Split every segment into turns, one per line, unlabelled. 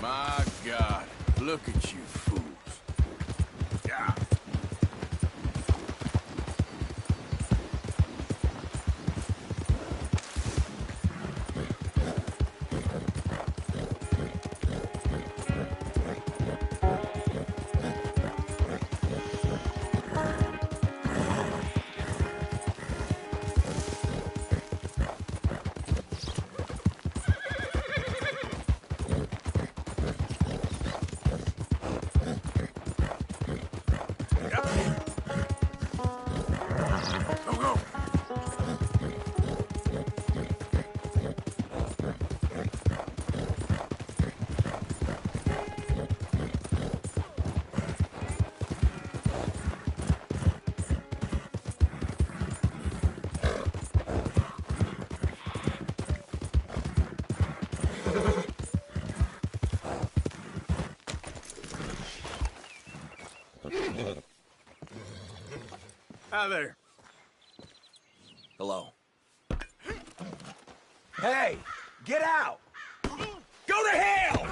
My God, look at you fools. Yeah. Hi there. Hello.
Hey, get out!
Go to hell!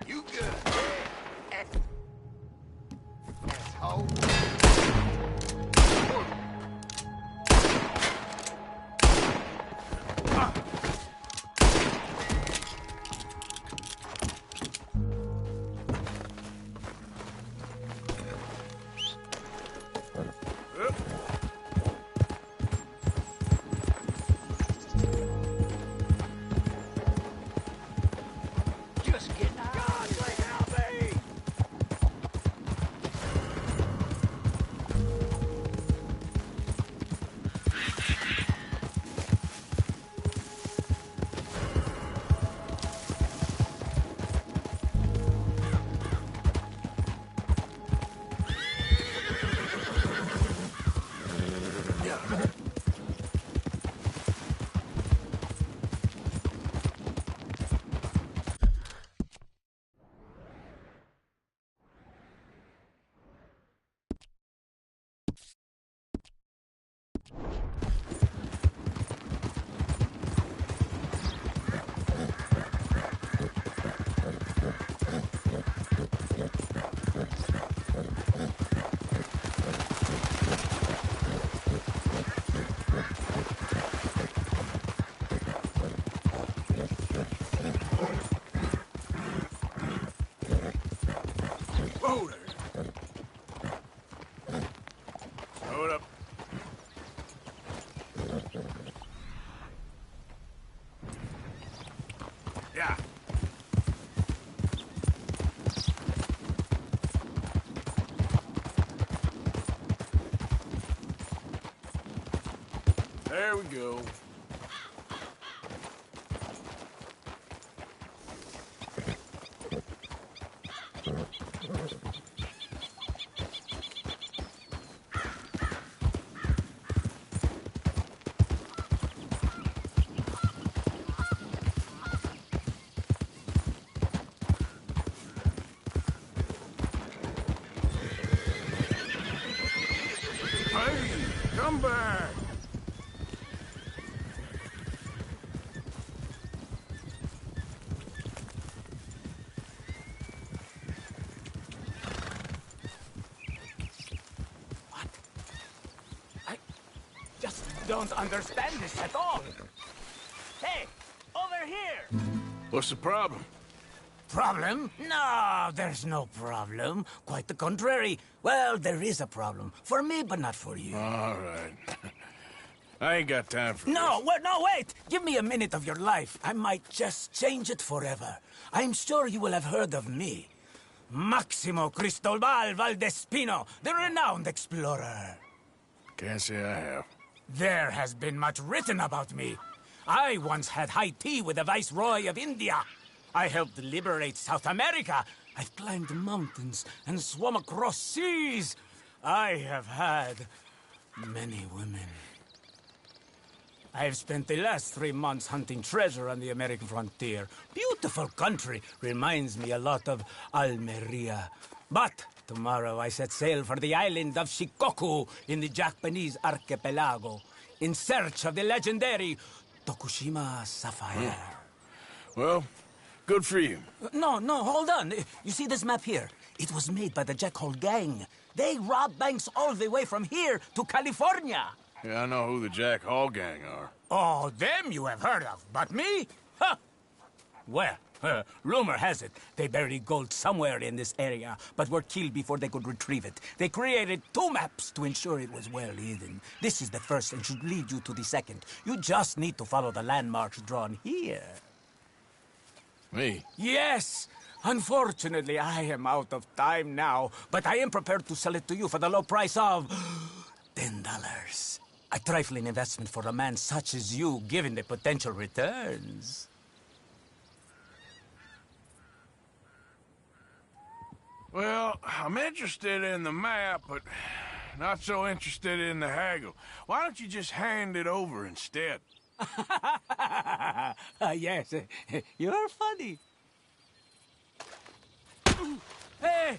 You good? Asshole. Just get God, help me!
Whoa there. Hold up. Yeah. There we go. Hey, come back!
What? I just don't understand this at all. Hey, over here!
What's the problem?
Problem? No, there's no problem. Quite the contrary. Well, there is a problem. For me, but not for you.
All right. I ain't got time for
No, wait! Give me a minute of your life. I might just change it forever. I'm sure you will have heard of me. Maximo Cristobal Valdespino, the renowned explorer.
Can't say I have.
There has been much written about me. I once had high tea with the Viceroy of India. I helped liberate South America. I've climbed mountains and swum across seas. I have had many women. I've spent the last 3 months hunting treasure on the American frontier. Beautiful country. Reminds me a lot of Almeria. But tomorrow I set sail for the island of Shikoku in the Japanese archipelago in search of the legendary Tokushima sapphire.
Well, good for you.
No, hold on. You see this map here? It was made by the Jackhole Gang. They rob banks all the way from here to California.
Yeah, I know who the Jack Hall gang are.
Oh, them you have heard of, but me? Huh. Well, rumor has it they buried gold somewhere in this area, but were killed before they could retrieve it. They created 2 maps to ensure it was well hidden. This is the first and should lead you to the second. You just need to follow the landmarks drawn here.
Me?
Yes! Unfortunately, I am out of time now, but I am prepared to sell it to you for the low price of $10. A trifling investment for a man such as you, given the potential returns.
Well, I'm interested in the map, but not so interested in the haggle. Why don't you just hand it over instead?
Yes, you're funny. Hey!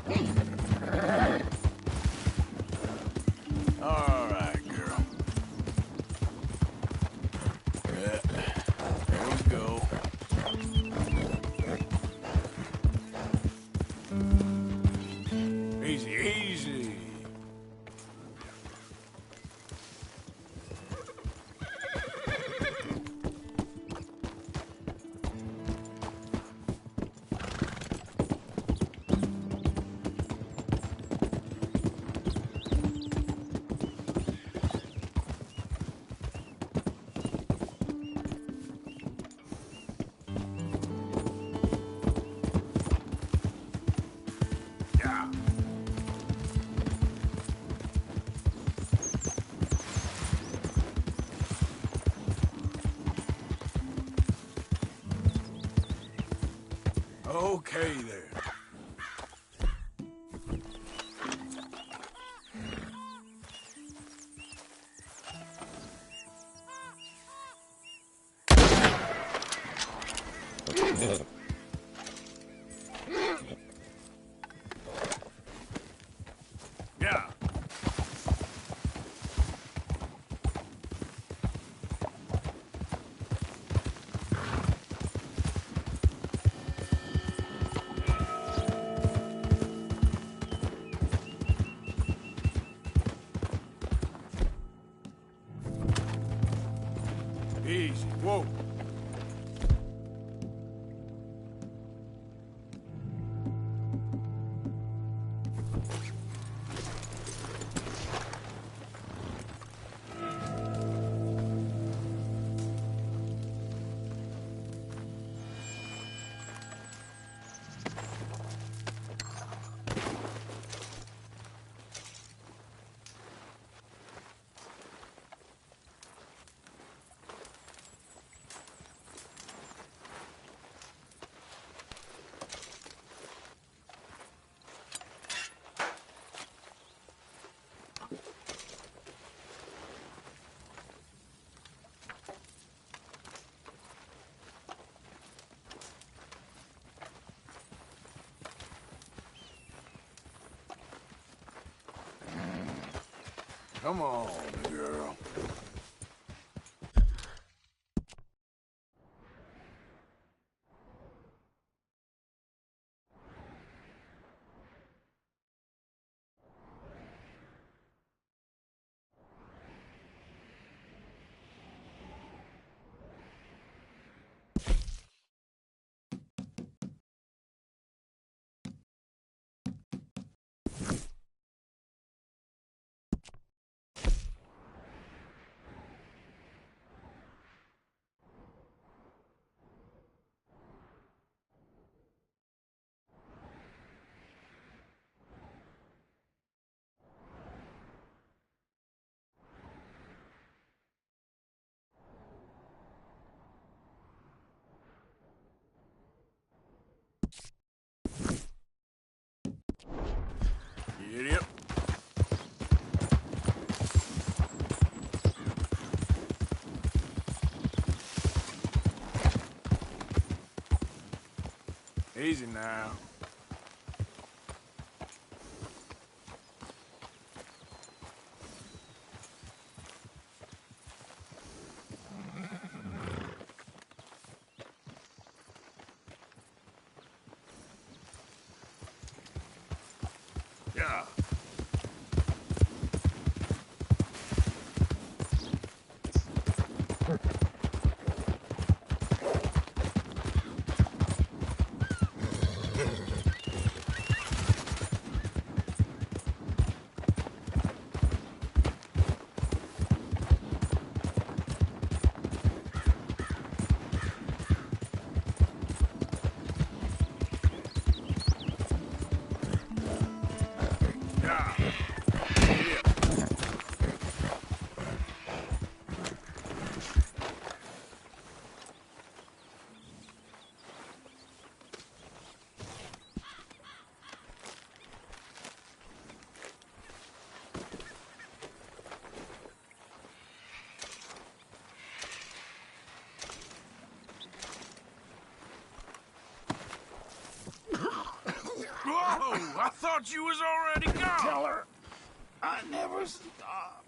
Yep. All right, girl. Yeah. There we go. Easy, easy. Yeah. Okay there. Yeah. Easy. Whoa. Come on, girl. Idiot. Easy now. Yeah. Yeah. Idiot. thought you was already gone.
Tell her I never stopped.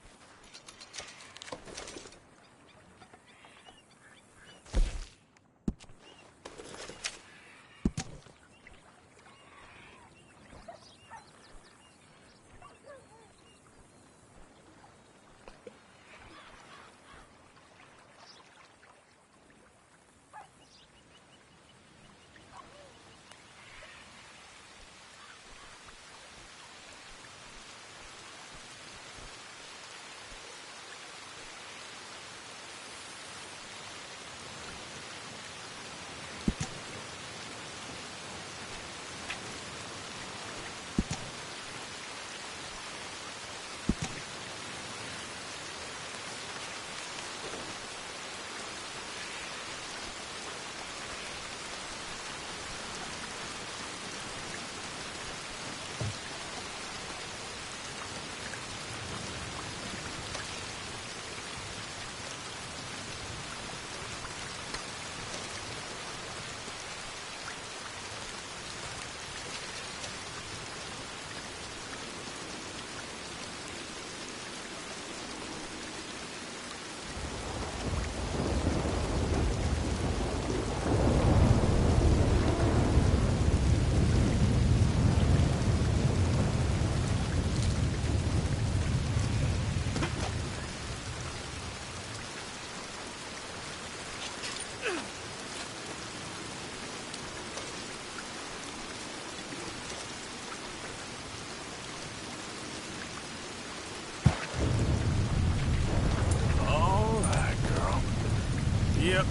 Yep.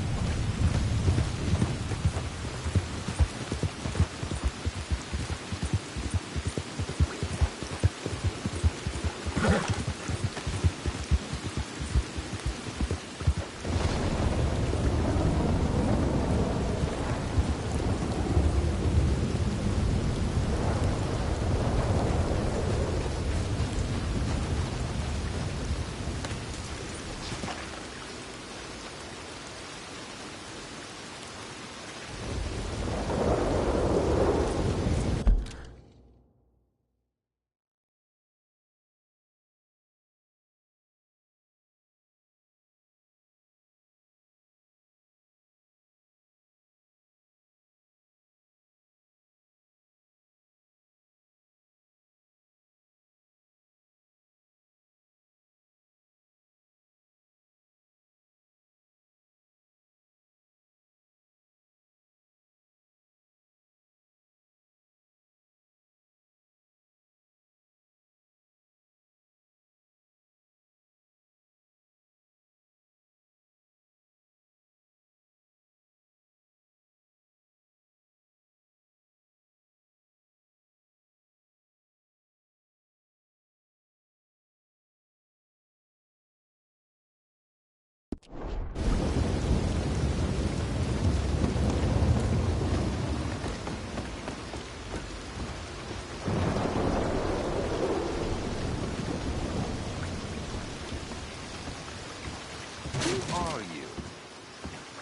Who are you?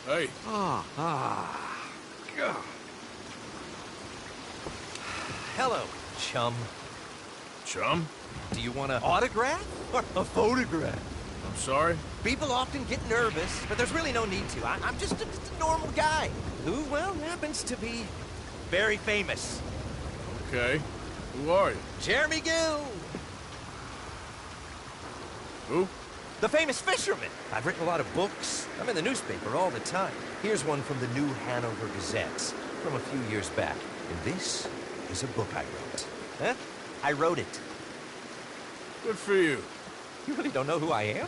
Hey.
Hello, chum.
Chum?
Do you want an autograph or a photograph?
I'm sorry?
People often get nervous, but there's really no need to. I'm just a normal guy who, well, happens to be very famous.
Okay. Who are you?
Jeremy Gill,
Who?
the famous fisherman. I've written a lot of books. I'm in the newspaper all the time. Here's one from the New Hanover Gazette from a few years back. And this is a book I wrote. Huh? I wrote it.
Good for you.
You really don't know who I am?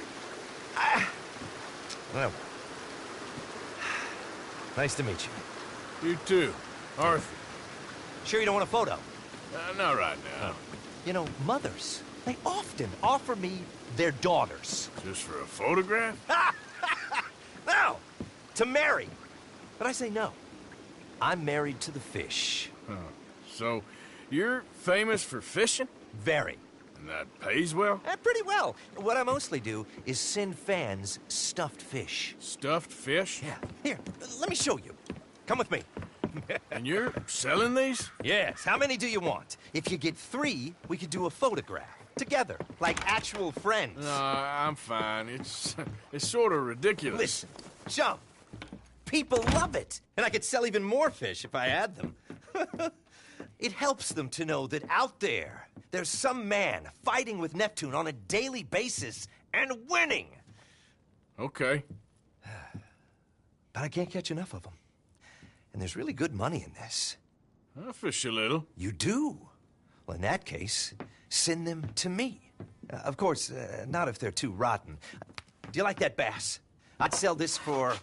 Well, nice to meet you.
You too. Arthur.
Sure you don't want a photo?
Not right now.
You know, mothers, they often offer me their daughters.
Just for a photograph?
No! To marry. But I say no. I'm married to the fish.
Huh. So, you're famous for fishing?
Very.
And that pays well?
Pretty well. What I mostly do is send fans stuffed fish.
Stuffed fish?
Yeah. Here, let me show you. Come with me.
And you're selling these?
Yes, how many do you want? If you get 3, we could do a photograph. Together, like actual friends.
No, I'm fine. It's sort of ridiculous.
Listen, jump. People love it. And I could sell even more fish if I had them. It helps them to know that out there, there's some man fighting with Neptune on a daily basis and winning.
Okay.
But I can't catch enough of them. And there's really good money in this.
I'll fish a little.
You do? Well, in that case, send them to me. Of course, not if they're too rotten. Do you like that bass? I'd sell this for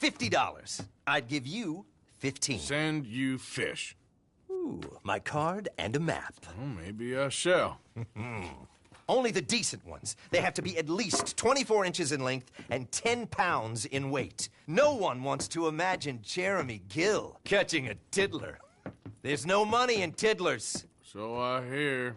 $50. I'd give you 15.
Send you fish.
Ooh, my card and a map.
Well, maybe I shall.
Only the decent ones. They have to be at least 24 inches in length and 10 pounds in weight. No one wants to imagine Jeremy Gill catching a tiddler. There's no money in tiddlers.
So I hear.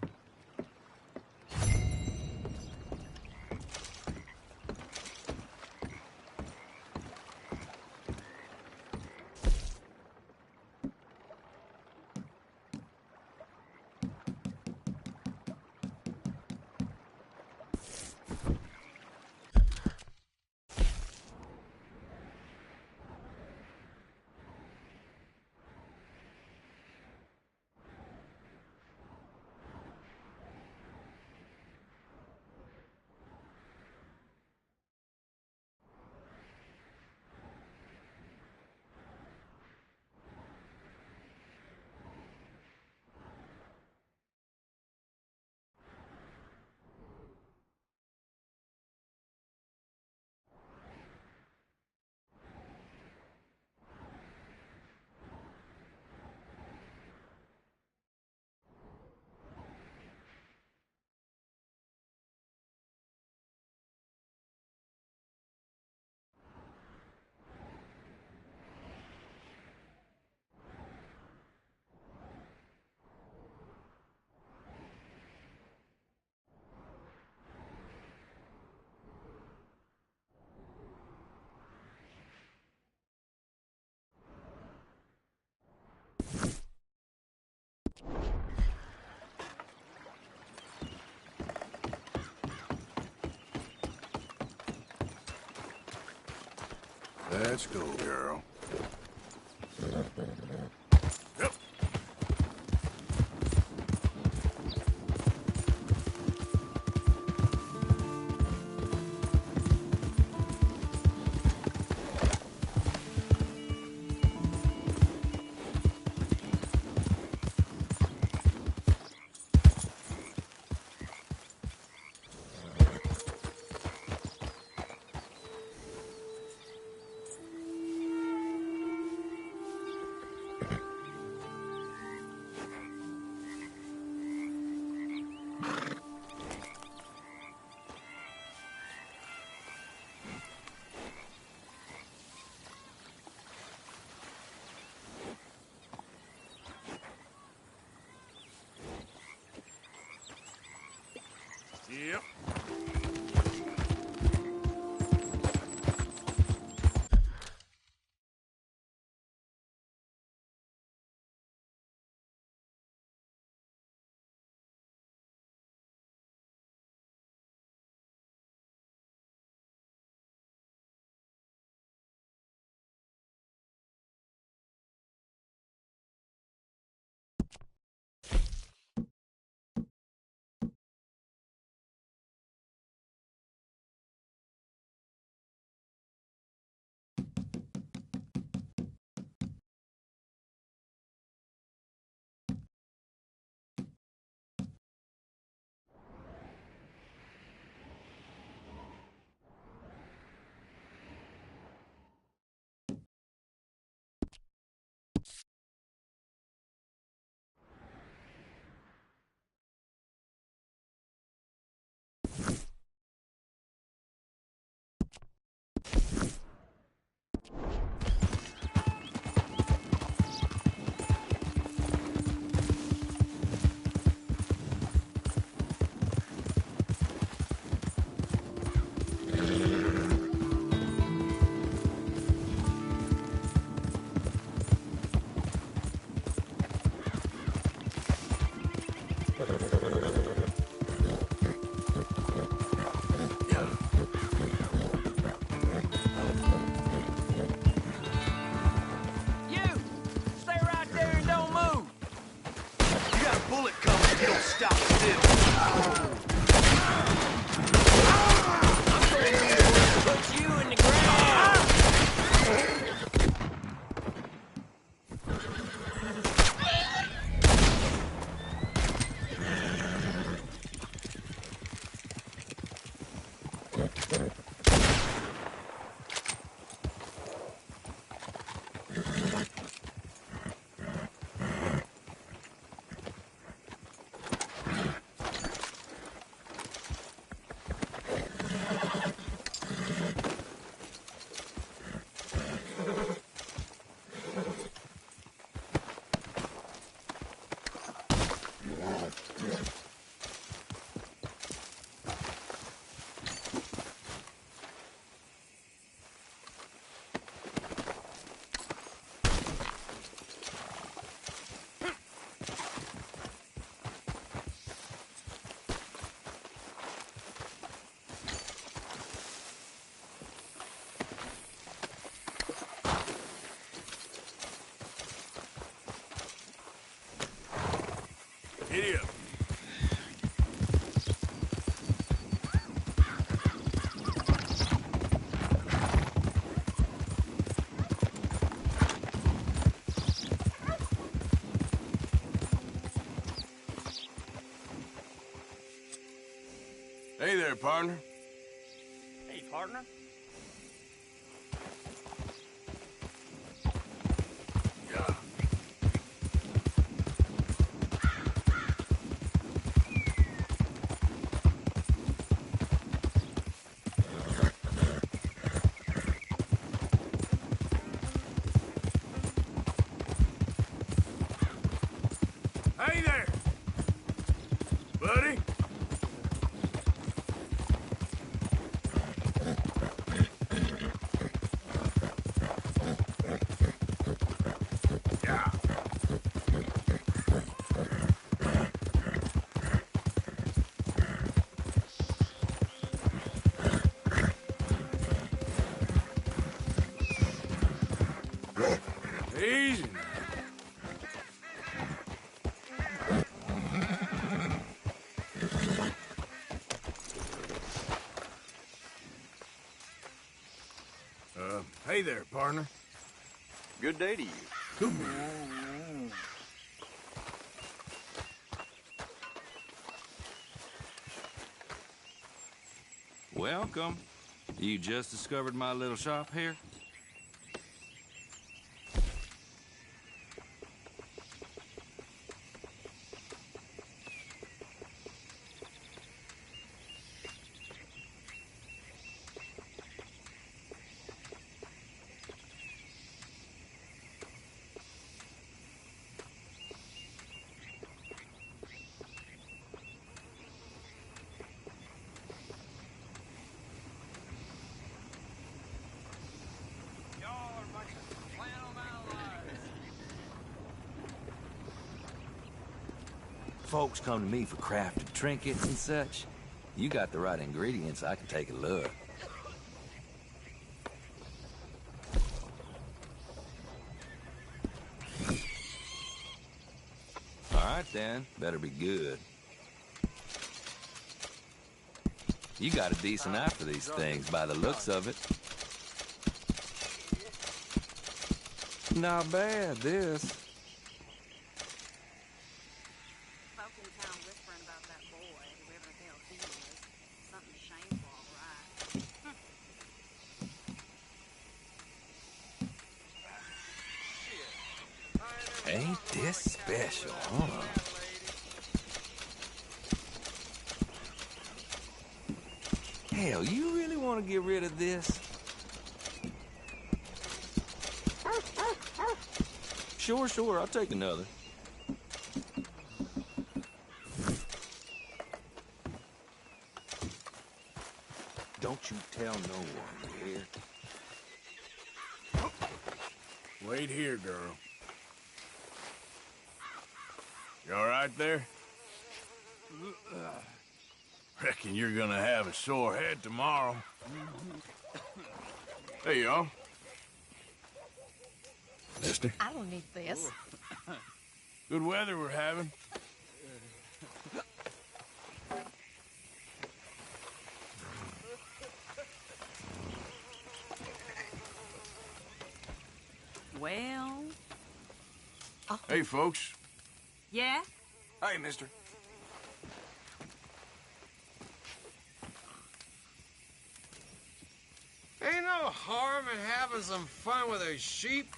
Let's go, girl. Yep. Yep. Giddy up. Hey there, partner.
Hey, partner.
Yeah. Hey there, buddy. Yeah. Easy now. Hey there, partner.
Good day to you.
Welcome. You just discovered my little shop here? Folks come to me for crafted trinkets and such. You got the right ingredients, I can take a look. All right then, better be good. You got a decent eye for these things by the looks of it. Not bad, this.
Folk in town whispering about that boy, whoever the hell he is. Something shameful, all right.
Ain't this special, huh? Hell, you really want to get rid of this? Sure, I'll take another. Don't you tell no one, you hear?
Wait here, girl. You all right there? Reckon you're gonna have a sore head tomorrow. Hey, y'all. Mister.
I don't need this.
Good weather we're having.
Well,
Hey, folks.
yeah?
Hey, mister.
Ain't no harm in having some fun with a sheep.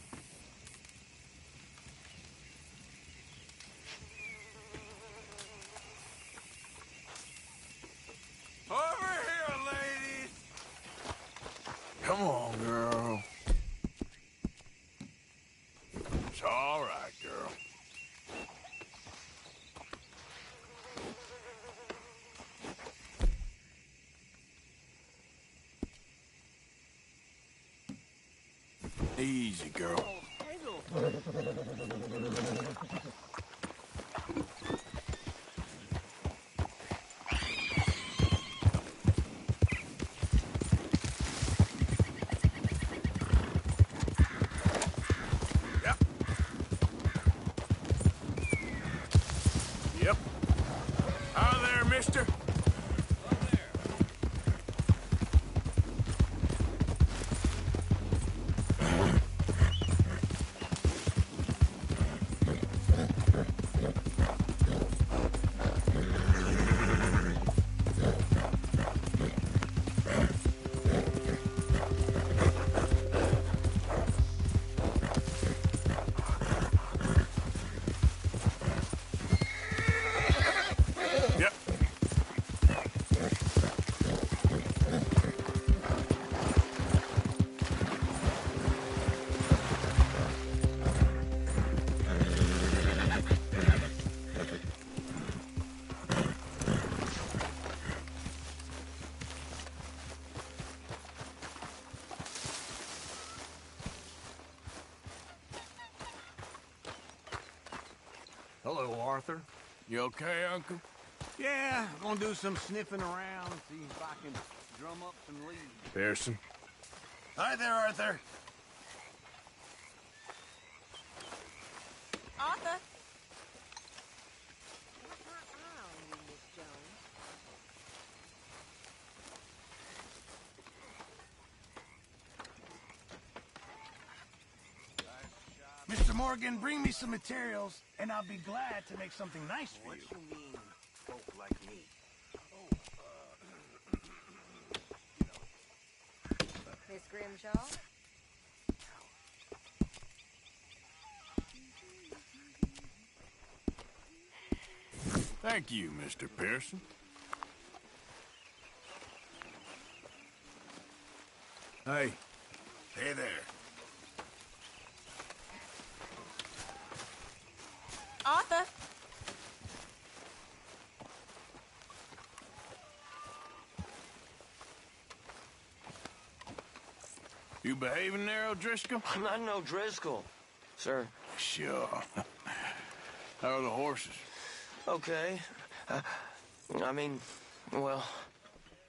Over here, ladies. Come on, girl. It's all right, girl. Easy, girl. Yep. Yep. mister. Yep.
Hello, Arthur.
You okay, Uncle?
Yeah, gonna do some sniffing around, see if I can drum up some leads.
Pearson.
Hi there, Arthur.
Arthur! Got my eye on you, Miss Jones.
Mr. Morgan, bring me some materials, and I'll be glad to make something nice for you.
What you mean, folk like me?
Miss Grimshaw?
Thank you, Mr. Pearson. Hey. Hey there.
Arthur!
You behaving there, O'Driscoll?
I'm not no Driscoll, sir.
Sure. How are the horses?
Okay. I mean, well,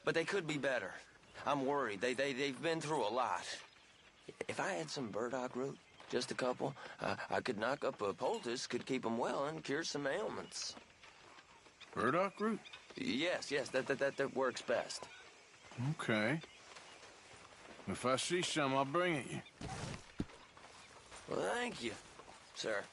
but they could be better. I'm worried. They've been through a lot. If I had some burdock root, just a couple, I could knock up a poultice, could keep them well, and cure some ailments.
Burdock root?
Yes, that works best.
Okay. If I see some, I'll bring it you.
Well, thank you, sir.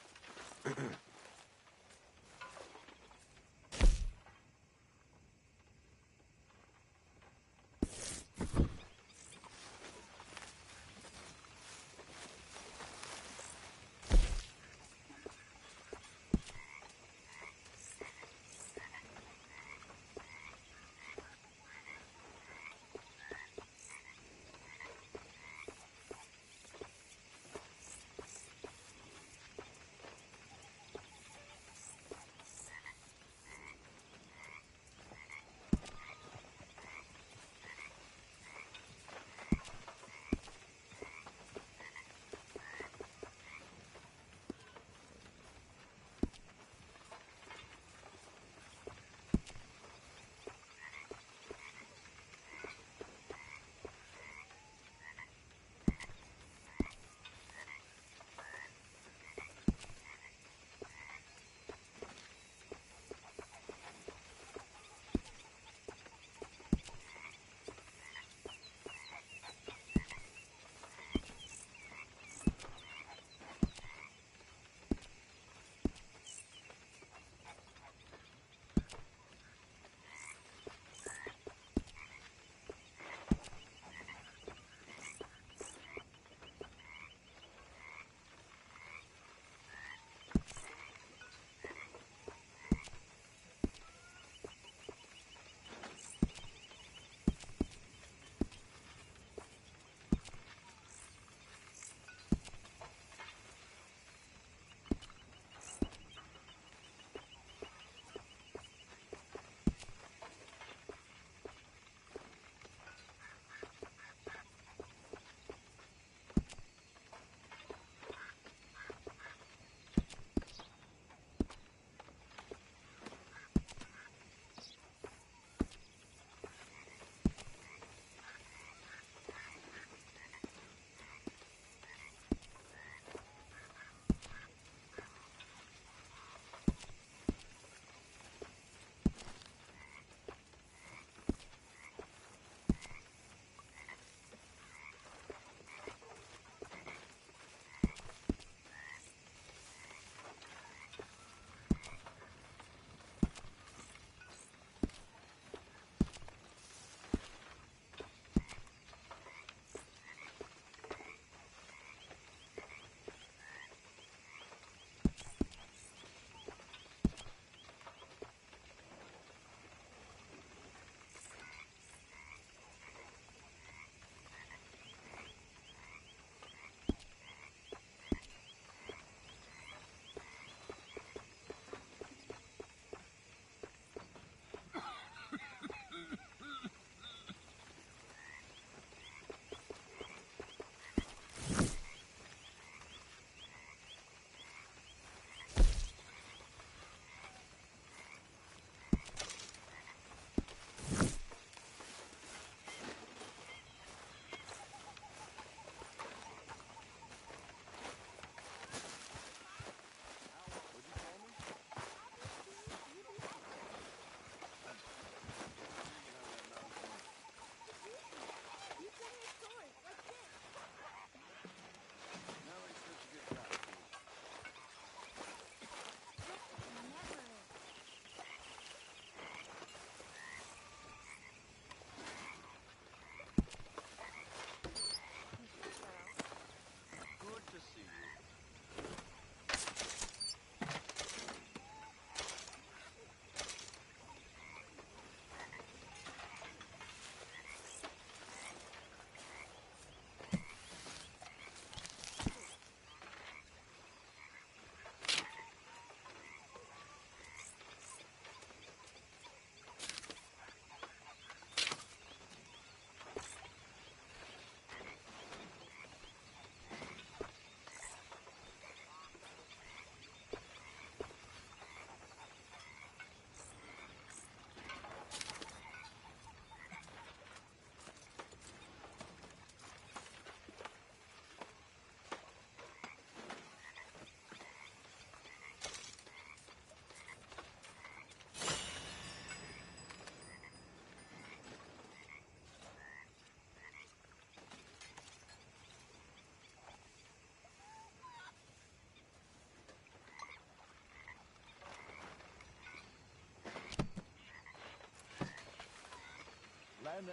Reiner.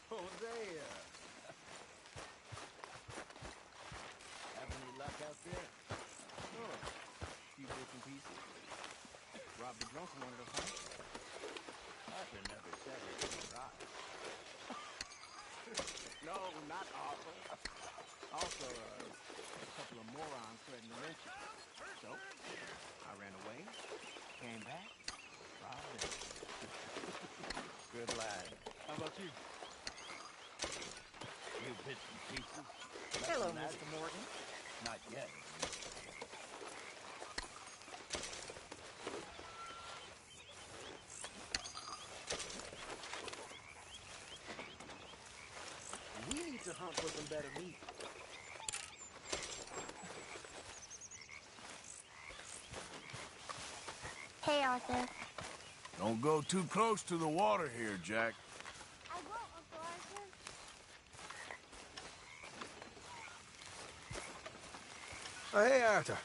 Hosea. Having any luck out there? No. Few bits and pieces. Robbed a drunk in one of those hunts. Arthur never said it was right. No, not Arthur. Also, a couple of morons threatened to lynch you. So, I ran away, came back, robbed them. Good lad. How about you? You bits and pieces.
Hello, Mr. Morgan.
Not yet.
We need to hunt for some better meat.
Hey, Arthur.
Don't go too close to the water here, Jack.
I won't, Uncle Arthur.
Oh, hey, Arthur.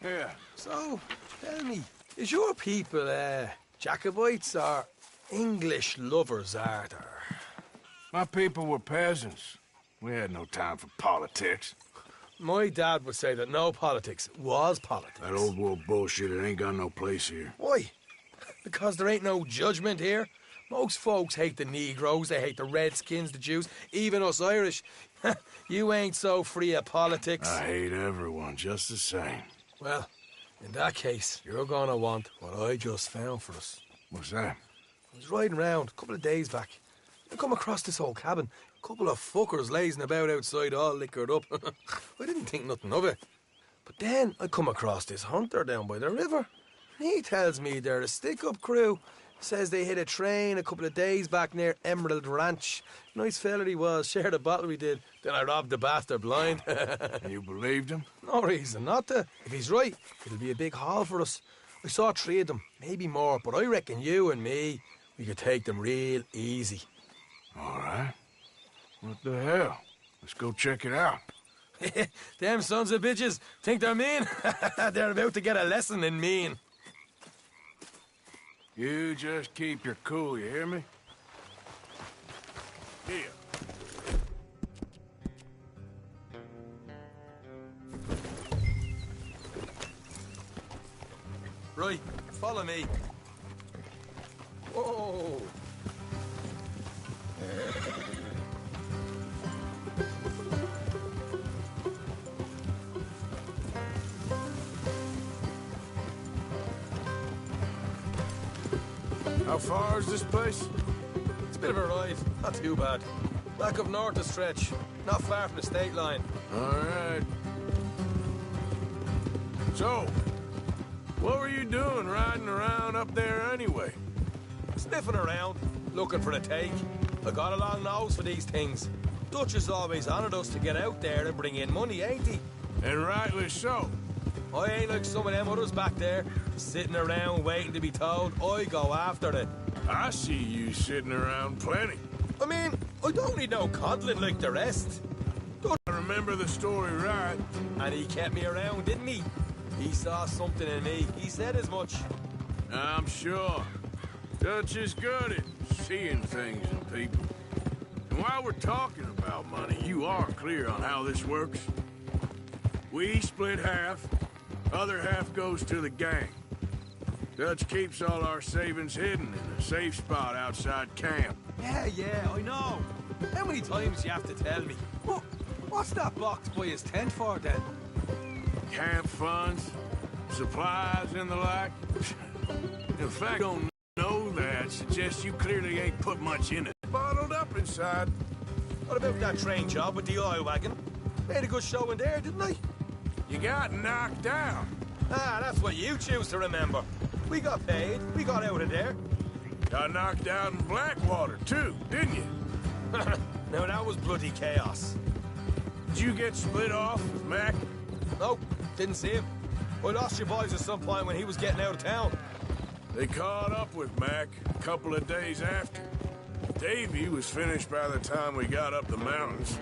Yeah.
So, tell me, is your people, Jacobites or English lovers, Arthur?
My people were peasants. We had no time for politics.
My dad would say that no politics was politics.
That old world bullshit, it ain't got no place here.
Why? Because there ain't no judgment here. Most folks hate the Negroes, they hate the Redskins, the Jews, even us Irish. You ain't so free of politics.
I hate everyone just the same.
Well, in that case, you're gonna want what I just found for us.
What's that?
I was riding around a couple of days back. I come across this old cabin. A couple of fuckers lazing about outside all liquored up. I didn't think nothing of it. But then I come across this hunter down by the river. He tells me they're a stick-up crew. Says they hit a train a couple of days back near Emerald Ranch. Nice fella he was, shared a bottle we did. Then I robbed the bastard blind.
You believed him?
No reason not to. If he's right, it'll be a big haul for us. I saw 3 of them, maybe more, but I reckon you and me, we could take them real easy.
All right. What the hell? Let's go check it out.
Them sons of bitches think they're mean. They're about to get a lesson in mean.
You just keep your cool, you hear me? Here.
Right, follow me. Whoa.
How far is this place?
It's a bit of a ride, not too bad. Back up north a stretch, not far from the state line.
All right. So, what were you doing riding around up there anyway?
Sniffing around, looking for a take. I got a long nose for these things. Dutch has always honoured us to get out there and bring in money, ain't he?
And rightly so.
I ain't like some of them others back there, sitting around waiting to be told. I go after it.
I see you sitting around plenty.
I mean, I don't need no coddling like the rest.
I remember the story right.
And he kept me around, didn't he? He saw something in me. He said as much.
I'm sure. Dutch is good at seeing things in people. And while we're talking about money, you are clear on how this works? We split half. Other half goes to the gang. Dutch keeps all our savings hidden in a safe spot outside camp.
Yeah, I know. How many times you have to tell me? What's that box by his tent for, then?
Camp funds, supplies, and the like. In fact, don't know that suggests you clearly ain't put much in it. Bottled up in outside?
What about that train job with the oil wagon? Made a good show in there, didn't I?
You got knocked down.
Ah, that's what you choose to remember. We got paid. We got out of there.
Got knocked out in Blackwater, too, didn't you?
Now, that was bloody chaos.
Did you get split off with Mac?
Nope, didn't see him. I lost your boys at some point when he was getting out of town.
They caught up with Mac a couple of days after. Davy was finished by the time we got up the mountains.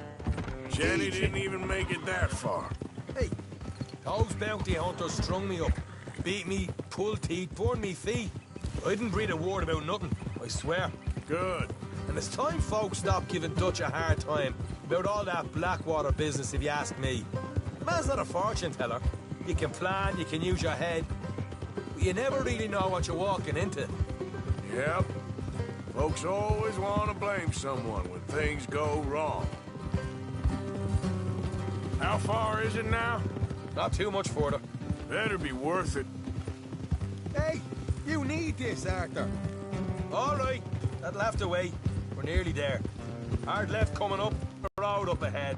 Jenny didn't even make it that far.
Hey, those bounty hunters strung me up. Beat me, pulled teeth, burned me feet. I didn't breathe a word about nothing, I swear.
Good.
And it's time folks stop giving Dutch a hard time about all that Blackwater business, if you ask me. Man's not a fortune teller. You can plan, you can use your head, but you never really know what you're walking into.
Yep. Folks always want to blame someone when things go wrong. How far is it now?
Not too much further.
Better be worth it.
Hey, you need this, Arthur. All right, that'll have to wait. We're nearly there. Hard left coming up, road up ahead.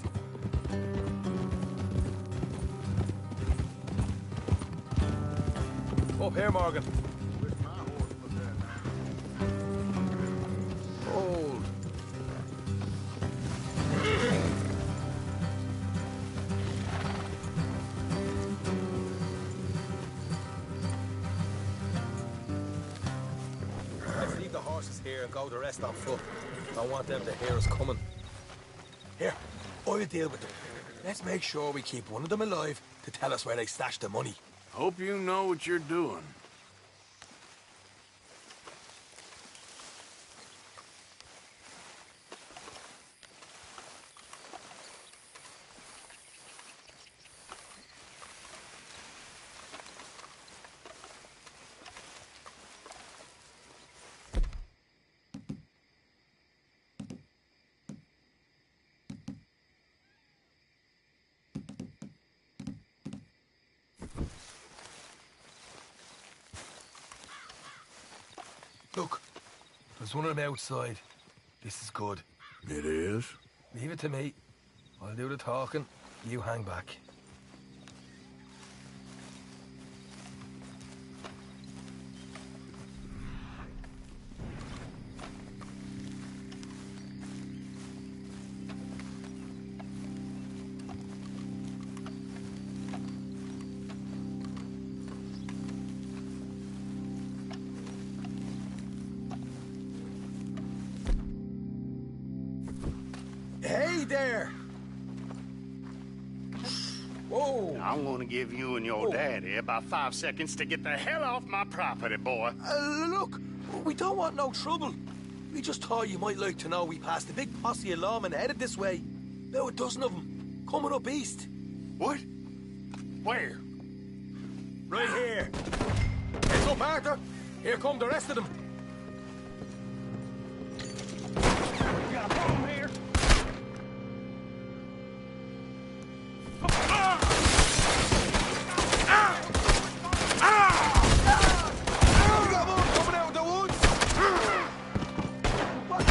Up here, Morgan. Hold. Let's leave the horses here and go the rest on foot. Don't want them to hear us coming. Here, I'll deal with them. Let's make sure we keep one of them alive to tell us where they stashed the money.
Hope you know what you're doing.
Look, there's one of them outside. This is good.
It is?
Leave it to me. I'll do the talking. You hang back. Hey there! Whoa!
I'm gonna give you and your daddy about 5 seconds to get the hell off my property, boy.
Look, we don't want no trouble. We just thought you might like to know we passed a big posse of lawmen headed this way. About a dozen of them, coming up east.
What? Where?
Right here. Heads up, Arthur. Here come the rest of them.
We got a problem here.
We got one coming out of the woods. What?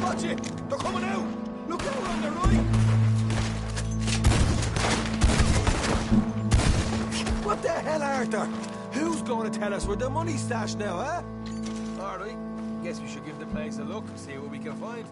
Watch it! They're coming out! Look over on the right! What the hell, Arthur? Who's going to tell us where the money's stashed now, huh? All right. Guess we should give the place a look, see what we can find.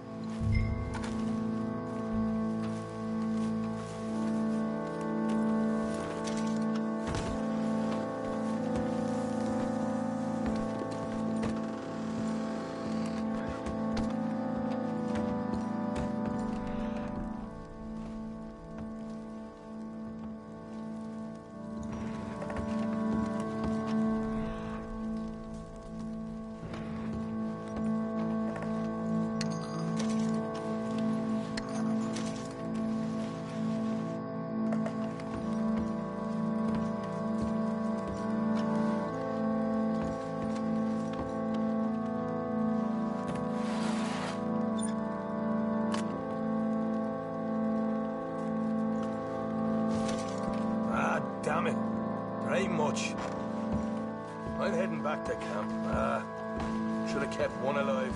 much. I'm heading back to camp. Should have kept one alive.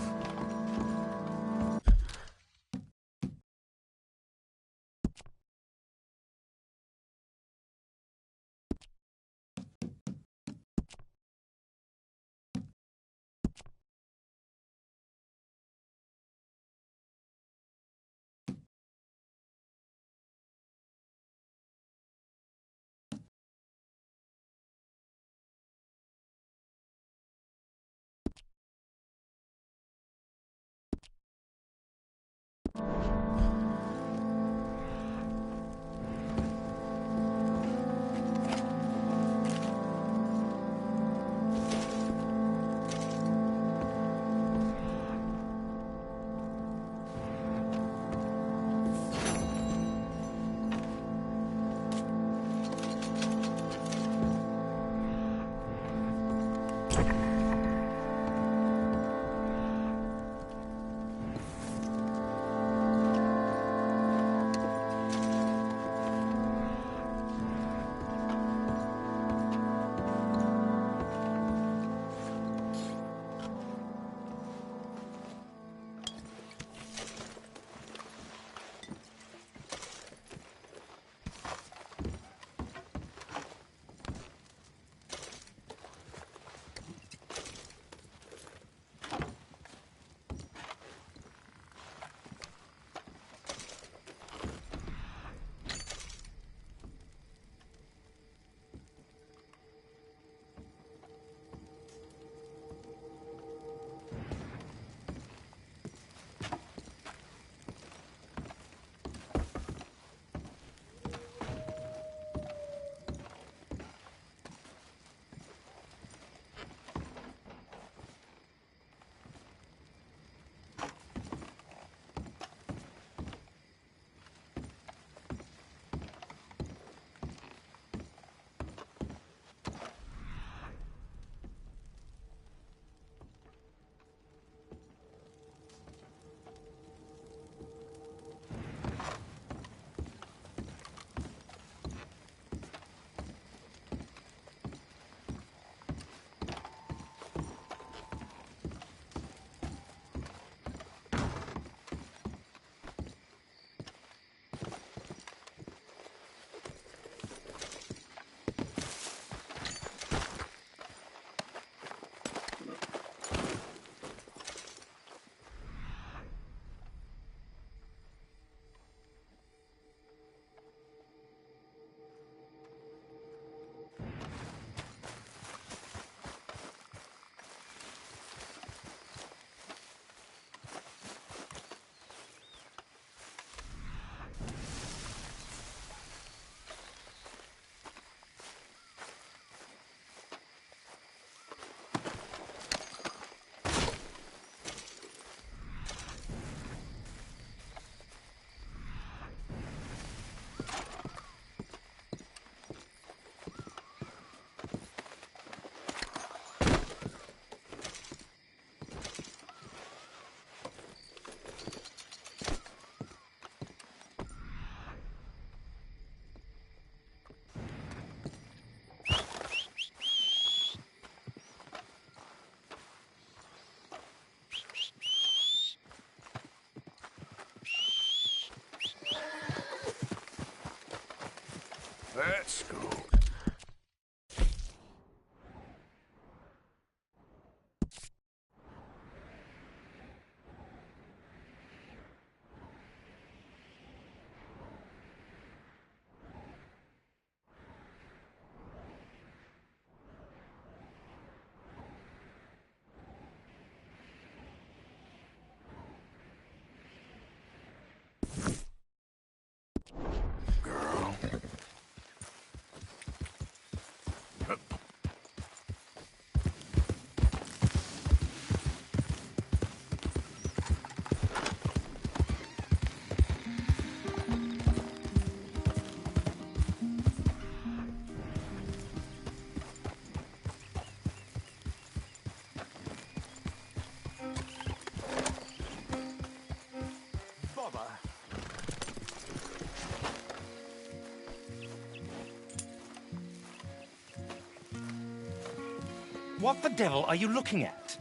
What the devil are you looking at?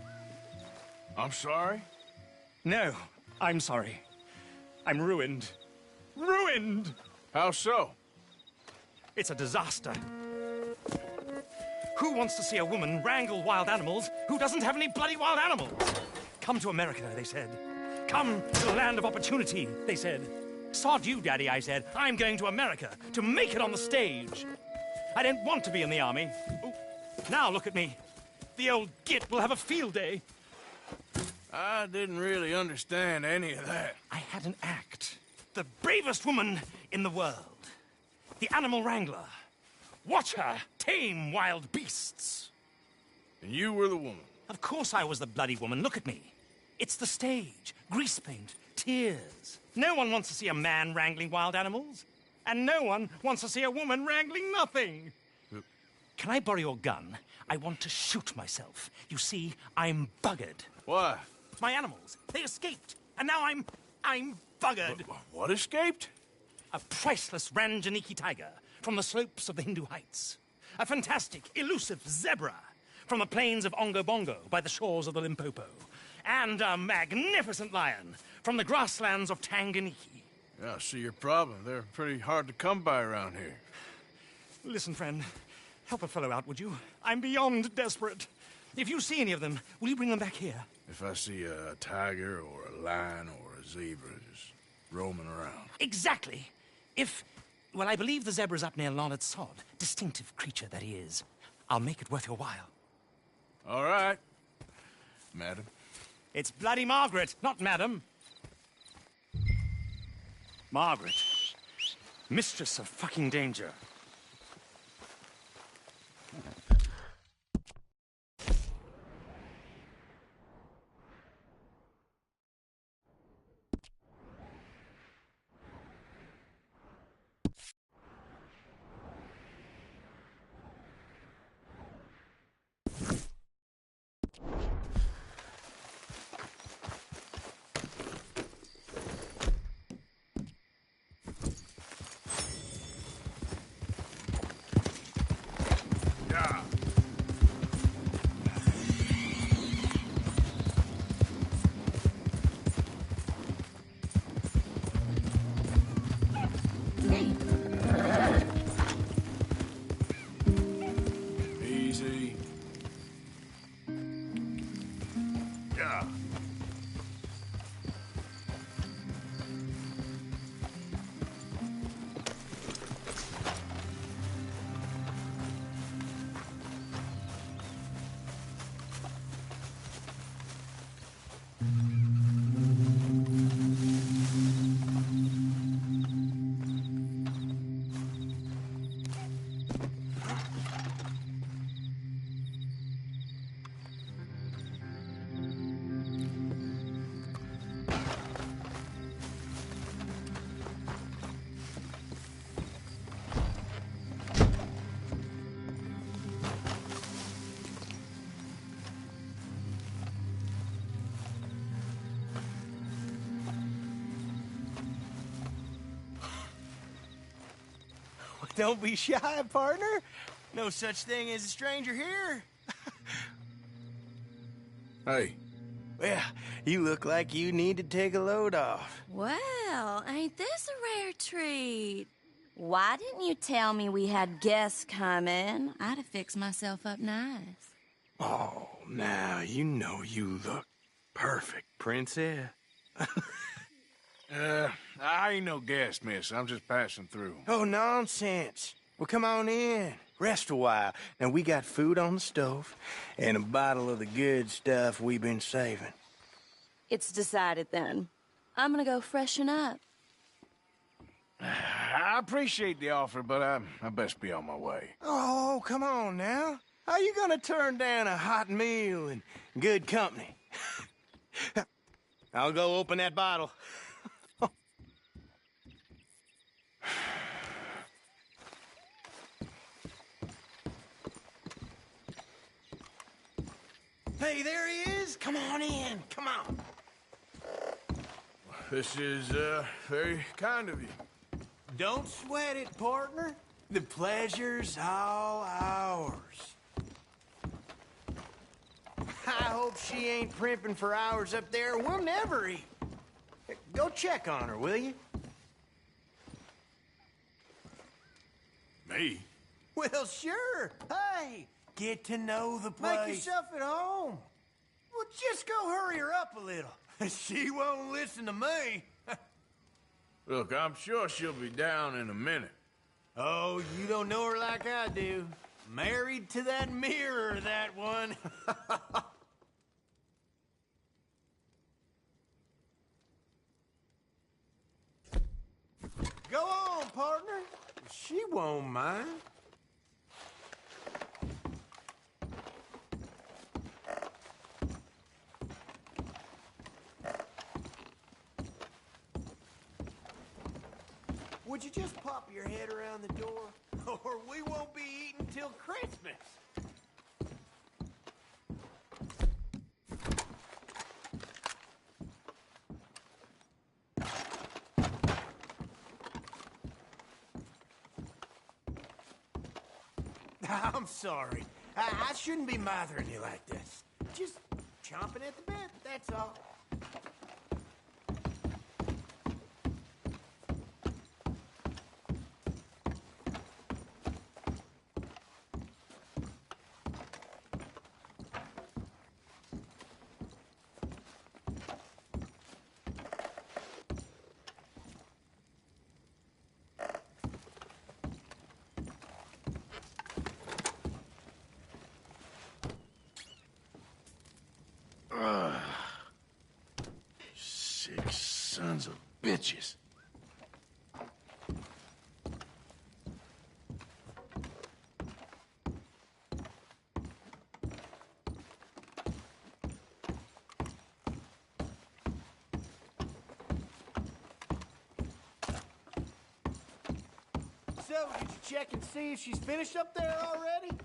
I'm sorry?
No, I'm sorry. I'm ruined. Ruined!
How so?
It's a disaster. Who wants to see a woman wrangle wild animals who doesn't have any bloody wild animals? Come to America, they said. Come to the land of opportunity, they said. Sod you, Daddy, I said. I'm going to America to make it on the stage. I don't want to be in the army. Ooh. Now look at me. The old git will have a field day.
I didn't really understand any of that.
I had an act. The bravest woman in the world. The animal wrangler. Watch her tame wild beasts.
And you were the woman?
Of course I was the bloody woman. Look at me. It's the stage. Grease paint. Tears. No one wants to see a man wrangling wild animals. And no one wants to see a woman wrangling nothing. Can I borrow your gun? I want to shoot myself. You see, I'm buggered.
Why?
My animals. They escaped. And now I'm buggered.
What escaped?
A priceless Ranjaniki tiger from the slopes of the Hindu Heights. A fantastic, elusive zebra from the plains of Ongo Bongo by the shores of the Limpopo. And a magnificent lion from the grasslands of Tanganyika.
Yeah, I see your problem. They're pretty hard to come by around here.
Listen, friend. Help a fellow out, would you? I'm beyond desperate. If you see any of them, will you bring them back here?
If I see a tiger or a lion or a zebra just roaming around.
Exactly. Well, I believe the zebra's up near Lonnet Sod. Distinctive creature that he is. I'll make it worth your while.
All right, madam.
It's bloody Margaret, not madam. Margaret. Mistress of fucking danger.
Easy. Yeah.
Don't be shy, partner. No such thing as a stranger here.
Hey.
Well, you look like you need to take a load off.
Well, ain't this a rare treat? Why didn't you tell me we had guests coming? I'd have fixed myself up nice.
Oh, now you know you look perfect, princess.
I ain't no guest, miss. I'm just passing through.
Oh, nonsense. Well, come on in. Rest a while. Now, we got food on the stove and a bottle of the good stuff we've been saving.
It's decided then. I'm gonna go freshen up.
I appreciate the offer, but I best be on my way.
Oh, come on now. How you gonna turn down a hot meal and good company? I'll go open that bottle. Hey, there he is. Come on in. Come on.
This is, very kind of you.
Don't sweat it, partner. The pleasure's all ours. hope she ain't primping for hours up there. We'll never eat. Go check on her, will you?
Me?
Well, sure. Hey, get to know the place. Make yourself at home. Well, just go hurry her up a little. She won't listen to me.
Look, I'm sure she'll be down in a minute.
Oh, you don't know her like I do. Married to that mirror, that one. Go on, partner. She won't mind. Would you just pop your head around the door? Or we won't be eating till Christmas. I'm sorry. I shouldn't be bothering you like this. Just chomping at the bit, that's all.
Sick sons of bitches.
So, did you check and see if she's finished up there already?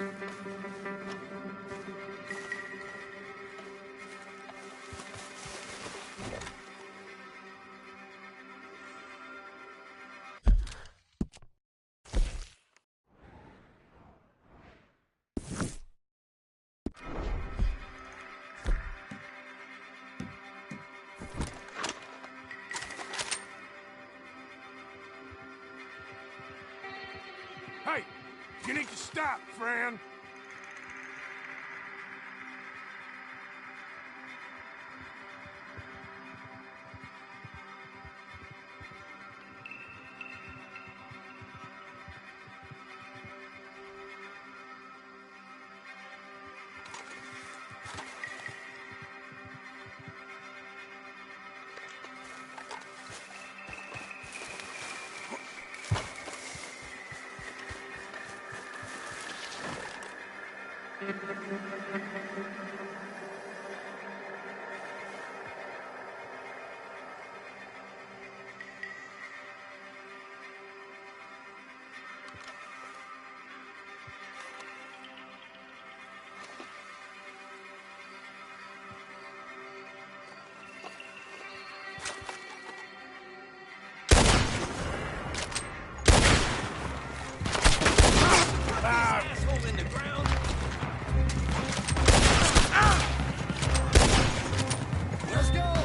Hey, you need to stop, friend.
Asshole in the ground. Let's go.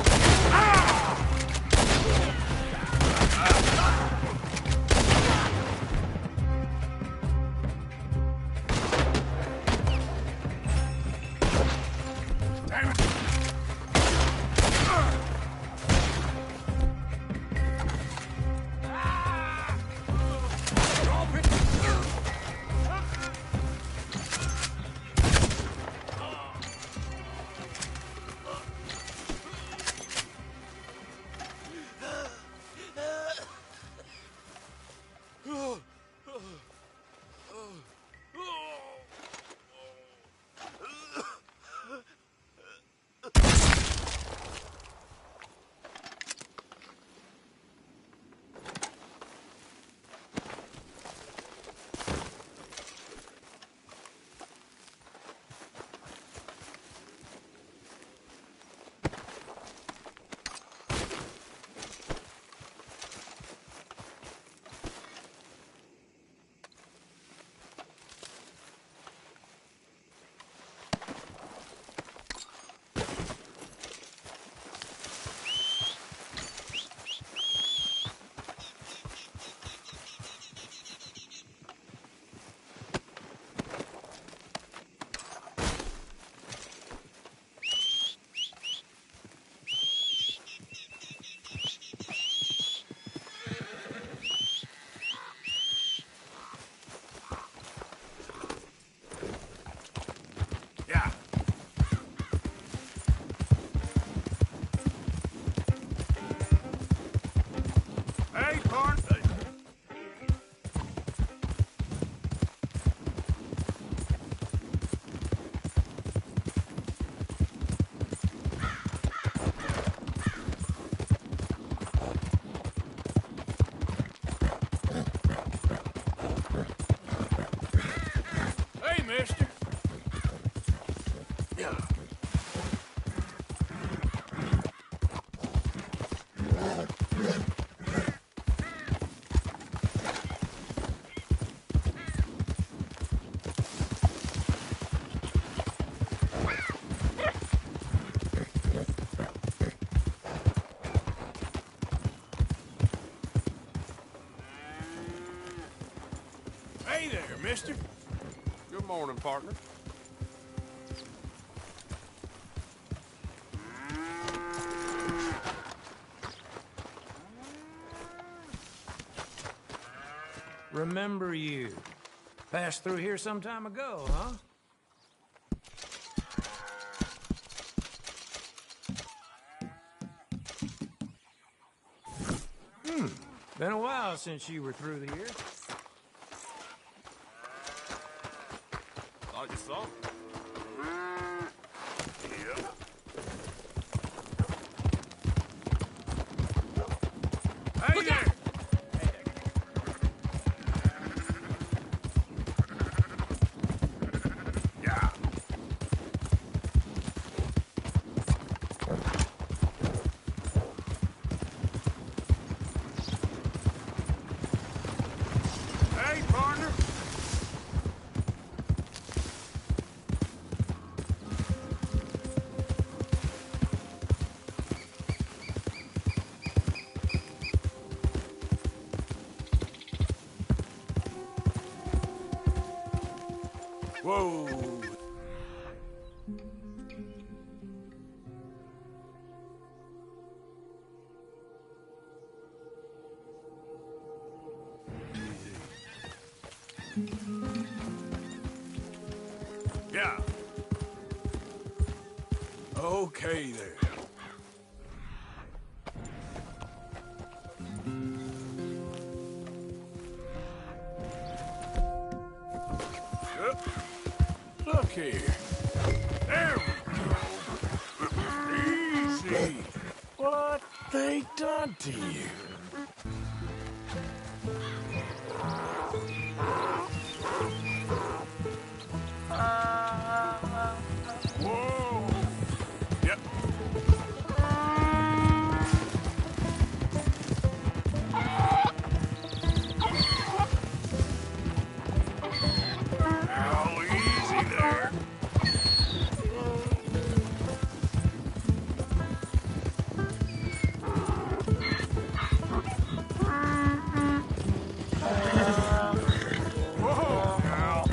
mister. Hey there, mister.
Good morning, partner.
Remember you. Passed through here some time ago, huh? Been a while since you were through here.
Thought you saw.
Hey there! Whoa. Yeah. Okay there. Look here. There we go. Easy. What they done to you? Whoa. Yep. Oh, easy there. Whoa, now.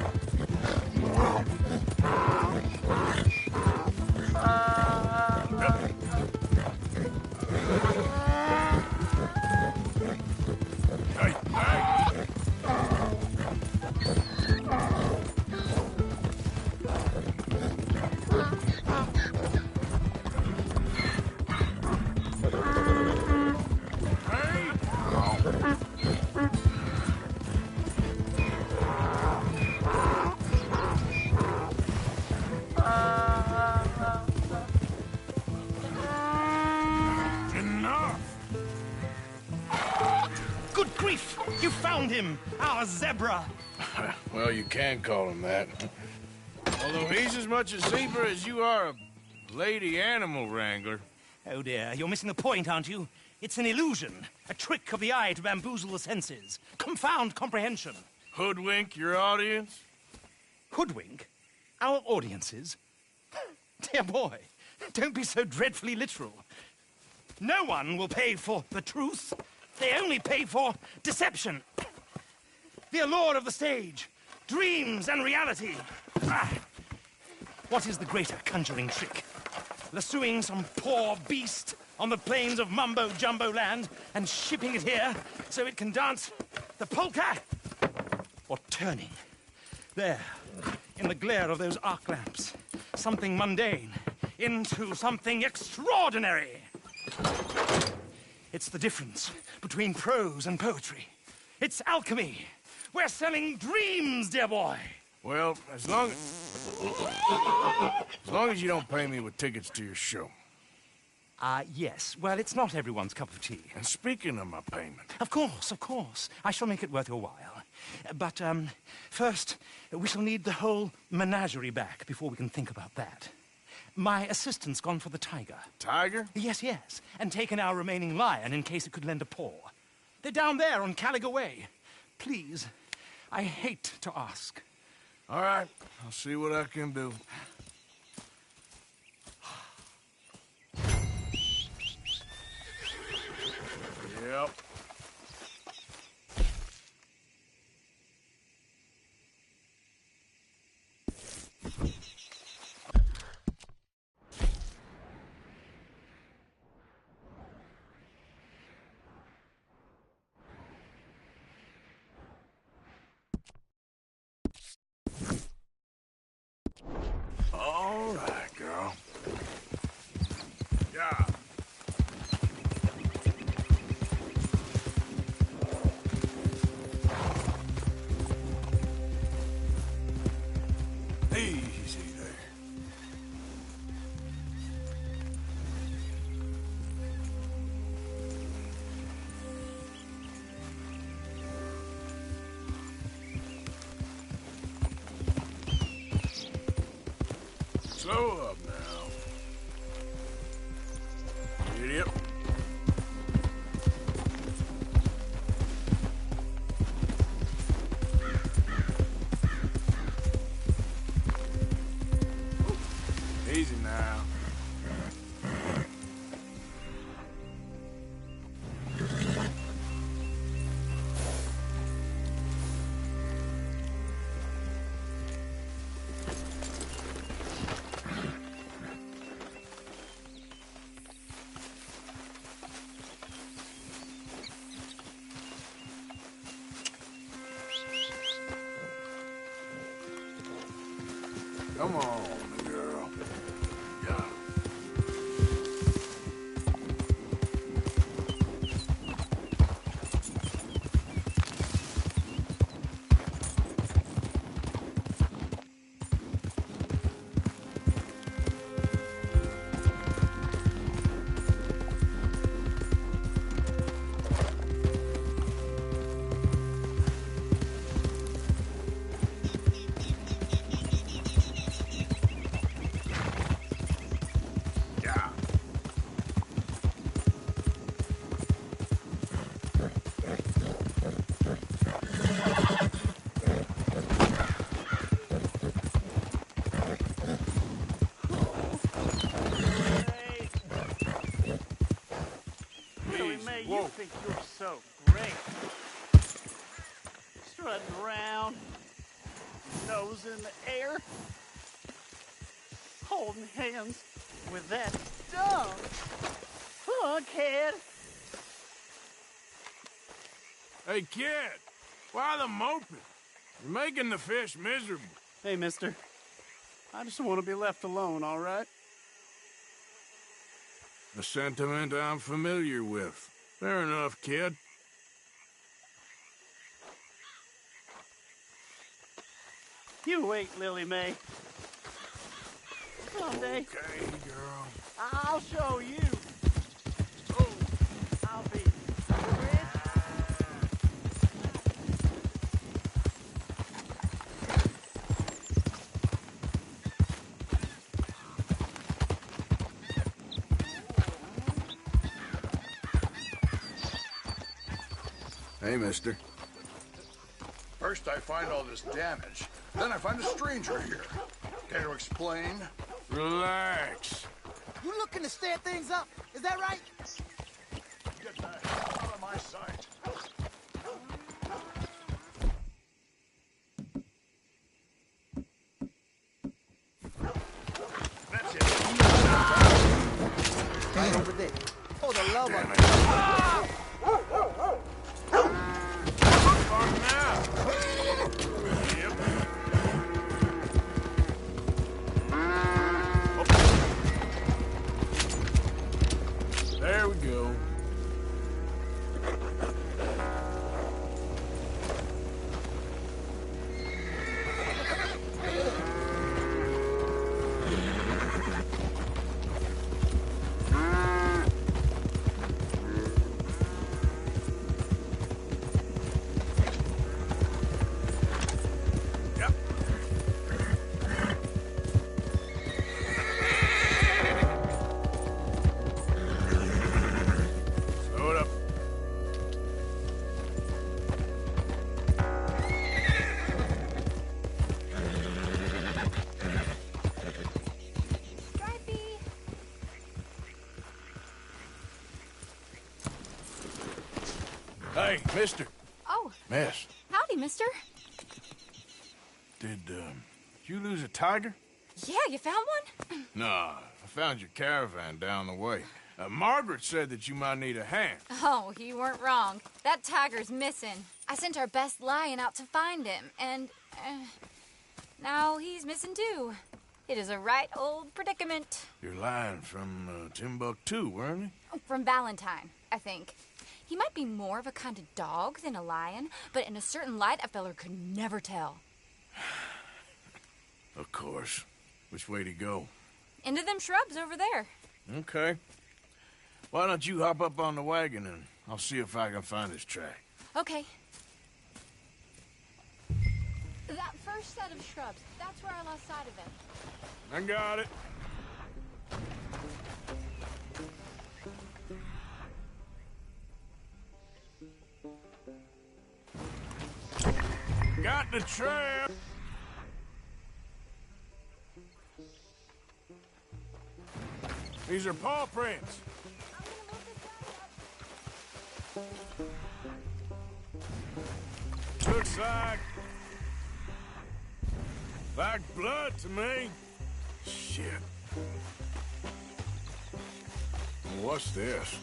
Hey, hey. Enough.
Good grief! You found him! Our zebra!
Well, you can call him that. Although he's as much a zebra as you are a lady animal wrangler.
Oh dear, you're missing the point, aren't you? It's an illusion, a trick of the eye to bamboozle the senses, confound comprehension.
Hoodwink your audience?
Hoodwink? Our audiences? Dear boy, don't be so dreadfully literal. No one will pay for the truth. They only pay for deception. The allure of the stage, dreams and reality. What is the greater conjuring trick? Lassoing some poor beast on the plains of mumbo-jumbo land and shipping it here so it can dance the polka? Or turning, there, in the glare of those arc lamps, something mundane into something extraordinary? It's the difference between prose and poetry. It's alchemy. We're selling dreams, dear boy.
Well, as long as you don't pay me with tickets to your show.
Yes. Well, it's not everyone's cup of tea.
And speaking of my payment...
Of course, of course. I shall make it worth your while. But, first, we shall need the whole menagerie back before we can think about that. My assistant's gone for the tiger.
Tiger?
Yes, yes. And taken our remaining lion in case it could lend a paw. They're down there on Caliga Way. Please, I hate to ask.
All right, I'll see what I can do. Yep. All right, girl. Yeah. Easy there. Slow up now. Idiot. Easy now. Come on, girl. Yeah.
You think you're so great. Strutting around, nose in the air, holding hands with that dumb fuckhead.
Hey, kid, why the moping? You're making the fish miserable.
Hey, mister. I just want to be left alone, all right?
A sentiment I'm familiar with. Fair enough, kid.
You wait, Lily Mae. Someday.
Okay, girl.
I'll show you. Oh, I'll be rich.
Hey, mister.
First I find all this damage, then I find a stranger here. Care to explain?
Relax.
You looking to stir things up? Is that right?
Get the hell out of my sight. That's it.
Right over there. For the love of
There we go. Hey, mister.
Oh.
Miss.
Howdy, mister.
Did you lose a tiger?
Yeah, you found one?
Nah, I found your caravan down the way. Margaret said that you might need a hand.
Oh, you weren't wrong. That tiger's missing. I sent our best lion out to find him, and now he's missing too. It is a right old predicament.
You're lying from Timbuktu, weren't you?
From Valentine, I think. He might be more of a kind of dog than a lion, but in a certain light, a feller could never tell.
Of course. Which way to go?
Into them shrubs over there.
Okay. Why don't you hop up on the wagon and I'll see if I can find his track.
Okay. That first set of shrubs, that's where I lost sight of him.
I got it. Got the trail. These are paw prints. Looks like blood to me. Shit. What's this?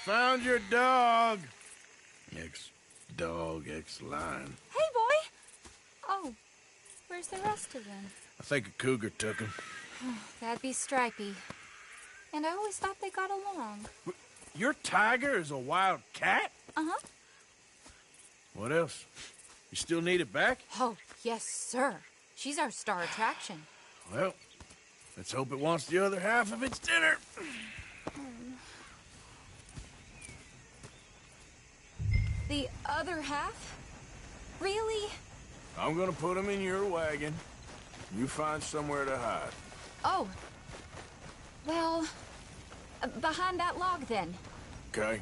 found your dog. Ex-dog, ex-lion.
Hey, boy! Oh, where's the rest of them?
I think a cougar took him.
That'd be Stripey. And I always thought they got along.
Your tiger is a wild cat?
Uh-huh.
What else? You still need it back?
Oh, yes, sir. She's our star attraction.
Well, let's hope it wants the other half of its dinner.
The other half? Really?
I'm gonna put him in your wagon. You find somewhere to hide.
Oh. Well, behind that log, then.
Okay.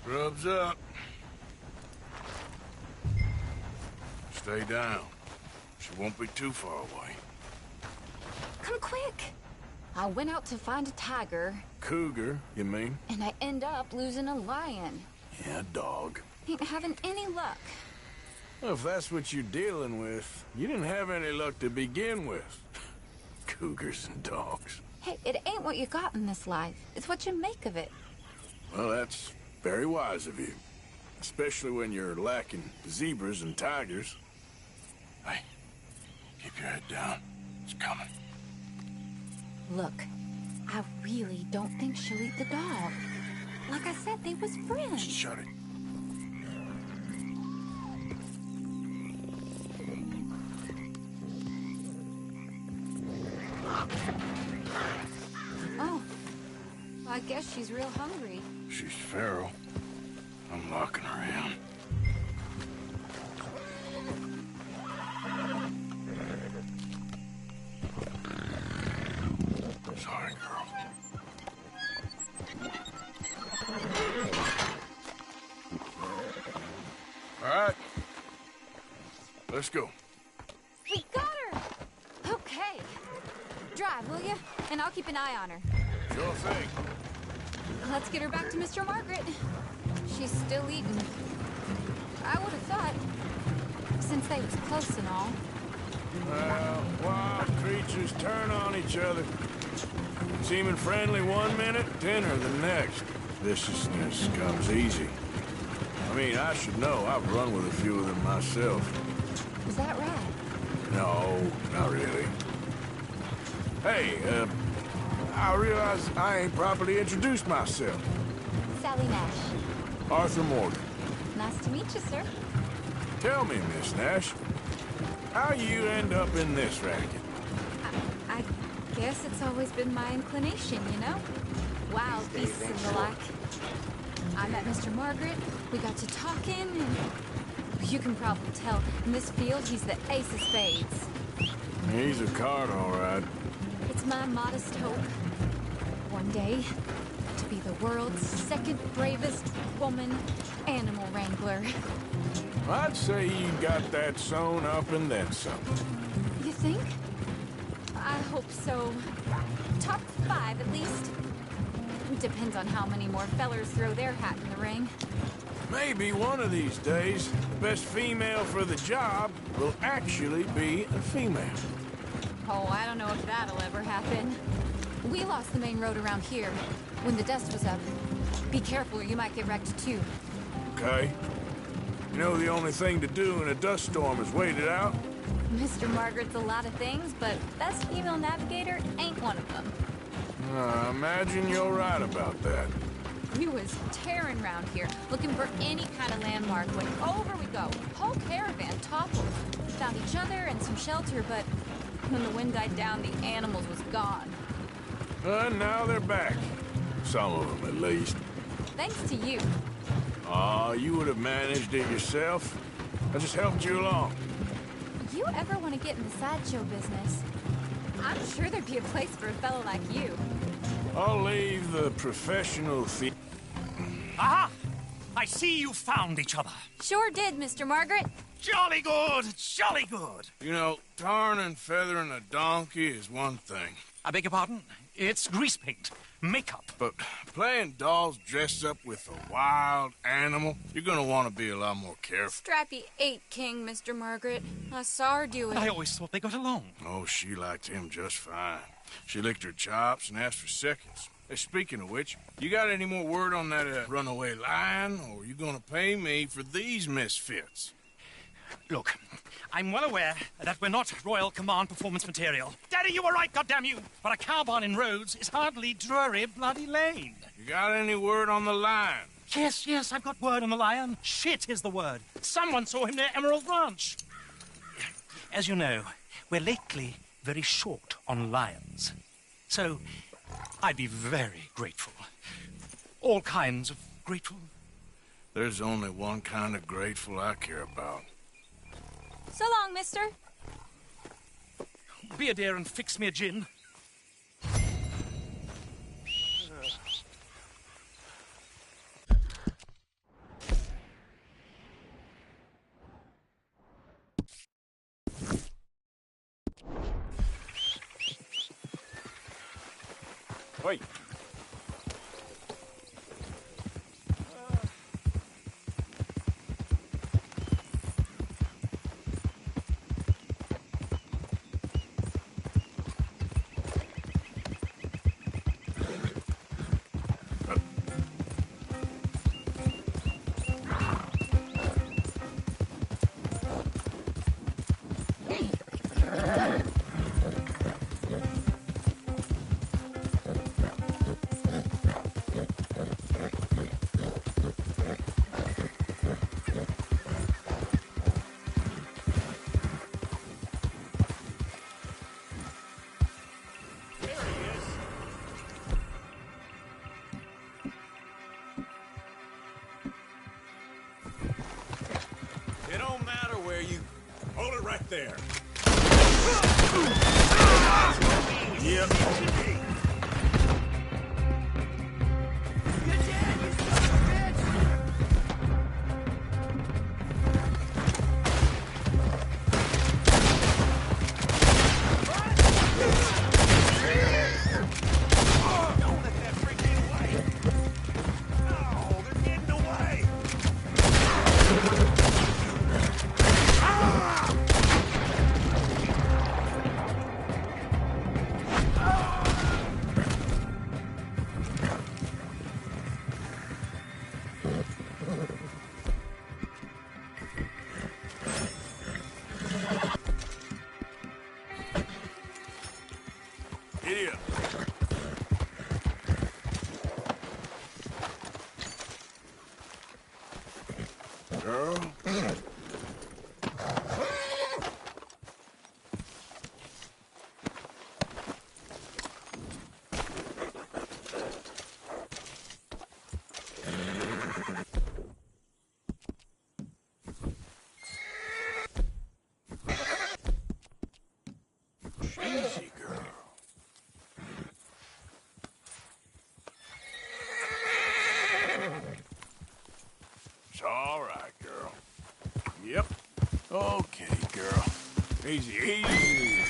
Rubs up. Stay down. She won't be too far away.
Come quick. I went out to find a tiger.
Cougar, you mean?
And I end up losing a lion.
Yeah, dog.
Ain't having any luck.
Well, if that's what you're dealing with, you didn't have any luck to begin with. Cougars and dogs.
Hey, it ain't what you got in this life. It's what you make of it.
Well, that's very wise of you. Especially when you're lacking zebras and tigers. Hey, keep your head down. It's coming.
Look, I really don't think she'll eat the dog. Like I said, they was friends.
Shut it.
Oh, I guess she's real hungry.
She's feral. I'm locking her in. Sorry, girl. All right. Let's go.
We got her! Okay. Drive, will you? And I'll keep an eye on her.
Sure thing.
Let's get her back to Mr. Margaret. She's still eating. I would have thought, since they was close and all.
Well, wild creatures turn on each other. Seeming friendly one minute, dinner the next. Viciousness comes easy. I mean, I should know. I've run with a few of them myself.
Is that right?
No, not really. Hey, I realize I ain't properly introduced myself.
Sally Nash.
Arthur Morgan.
Nice to meet you, sir.
Tell me, Miss Nash, how you end up in this racket?
I guess it's always been my inclination, you know? Wild beasts and the like. I met Mr. Margaret, we got to talking, and you can probably tell, in this field, he's the ace of spades.
He's a card, all right.
It's my modest hope, one day, to be the world's second bravest woman animal wrangler.
I'd say you got that sewn up and then some.
You think? I hope so. Top 5, at least. Depends on how many more fellers throw their hat in the ring.
Maybe one of these days, the best female for the job will actually be a female.
Oh, I don't know if that'll ever happen. We lost the main road around here when the dust was up. Be careful or you might get wrecked too.
Okay. You know the only thing to do in a dust storm is wait it out?
Mr. Margaret's a lot of things, but best female navigator ain't one of them.
I imagine you're right about that.
We was tearing around here, looking for any kind of landmark when over we go. Whole caravan toppled. Found each other and some shelter, but when the wind died down, the animals was gone.
And now they're back. Some of them, at least.
Thanks to you.
Aw, you would have managed it yourself. I just helped you along.
You ever want to get in the sideshow business? I'm sure there'd be a place for a fellow like you.
I'll leave the professional
Aha! I see you found each other.
Sure did, Mr. Margaret.
Jolly good, jolly good.
You know, tarring and feathering a donkey is one thing.
I beg your pardon? It's grease paint, makeup.
But playing dolls dressed up with a wild animal, you're gonna want to be a lot more careful.
Strappy ate King, Mr. Margaret. I saw her do it.
I always thought they got along.
Oh, she liked him just fine. She licked her chops and asked for seconds. Speaking of which, you got any more word on that runaway lion, or are you gonna pay me for these misfits?
Look, I'm well aware that we're not Royal Command performance material. Daddy, you were right, goddammit! But a cow barn in Rhodes is hardly Drury Bloody Lane.
You got any word on the lion?
Yes, I've got word on the lion. Shit is the word. Someone saw him near Emerald Ranch. As you know, we're lately very short on lions. So, I'd be very grateful. All kinds of grateful.
There's only one kind of grateful I care about.
So long, mister.
Be a dear and fix me a gin.
Wait.
It don't matter where you... Hold it right there. Yep.
Idiot. Girl. Easy, girl. It's all right, girl. Yep. Okay, girl. Easy, easy.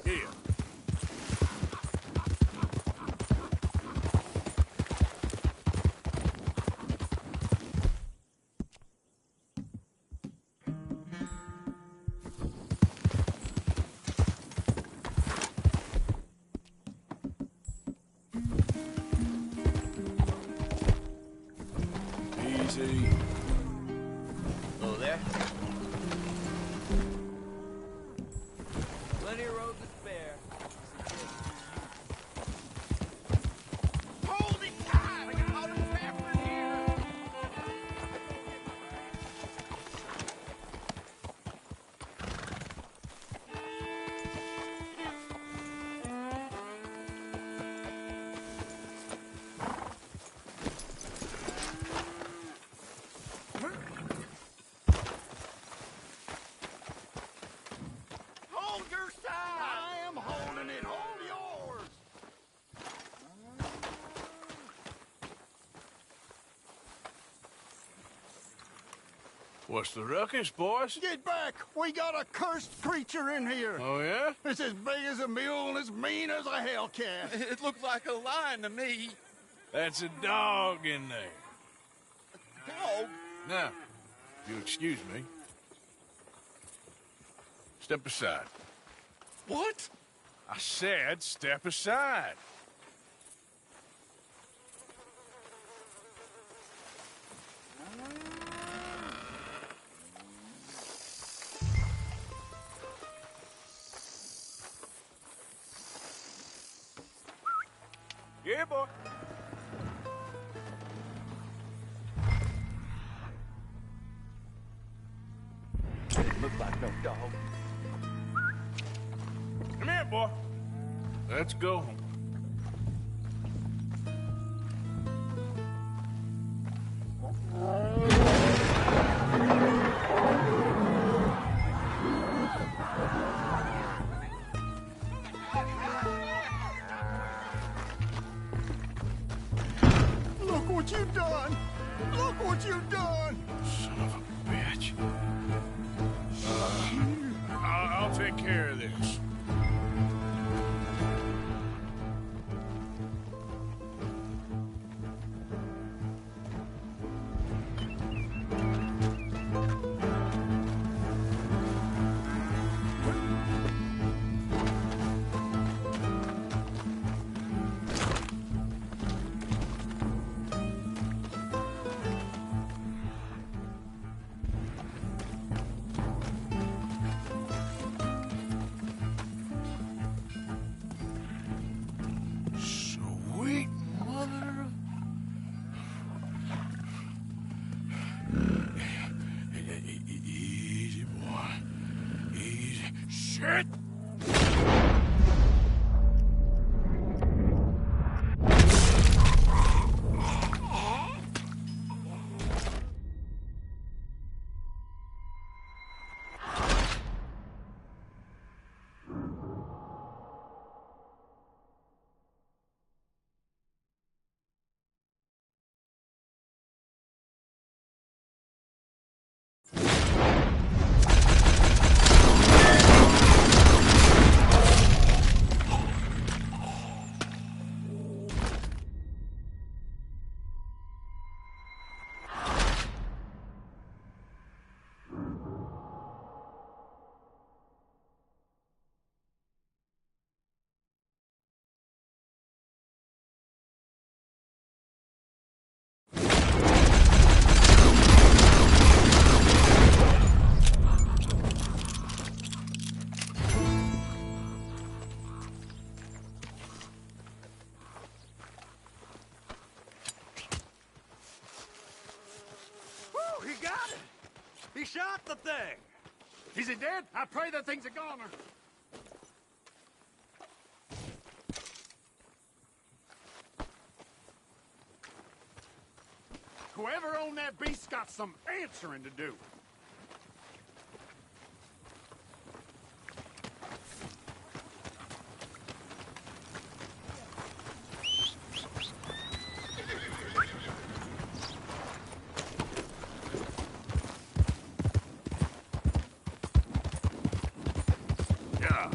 Here. Easy.
Oh, there? Plenty of road to spare.
Hold it tight! I got others after here! Hold your side! I am holding it. Hold yours!
What's the ruckus, boys?
Get back! We got a cursed creature in here!
Oh, yeah?
It's as big as a mule and as mean as a hellcat.
It looks like a lion to me.
That's a dog in there. dog. Now, if you'll excuse me. Step aside.
What?
I said step aside. Yeah, boy.
Look like no dog.
Come here, boy. Let's go home.
Look what you've done! Look what you've done!
Son of a bitch. I'll take care of this. Sweet mother of... Easy, boy. Easy. Shit!
Woo, he got it! He shot the thing! Is he dead? I pray that thing's a goner. Whoever owned that beast's got some answering to do.
Yeah.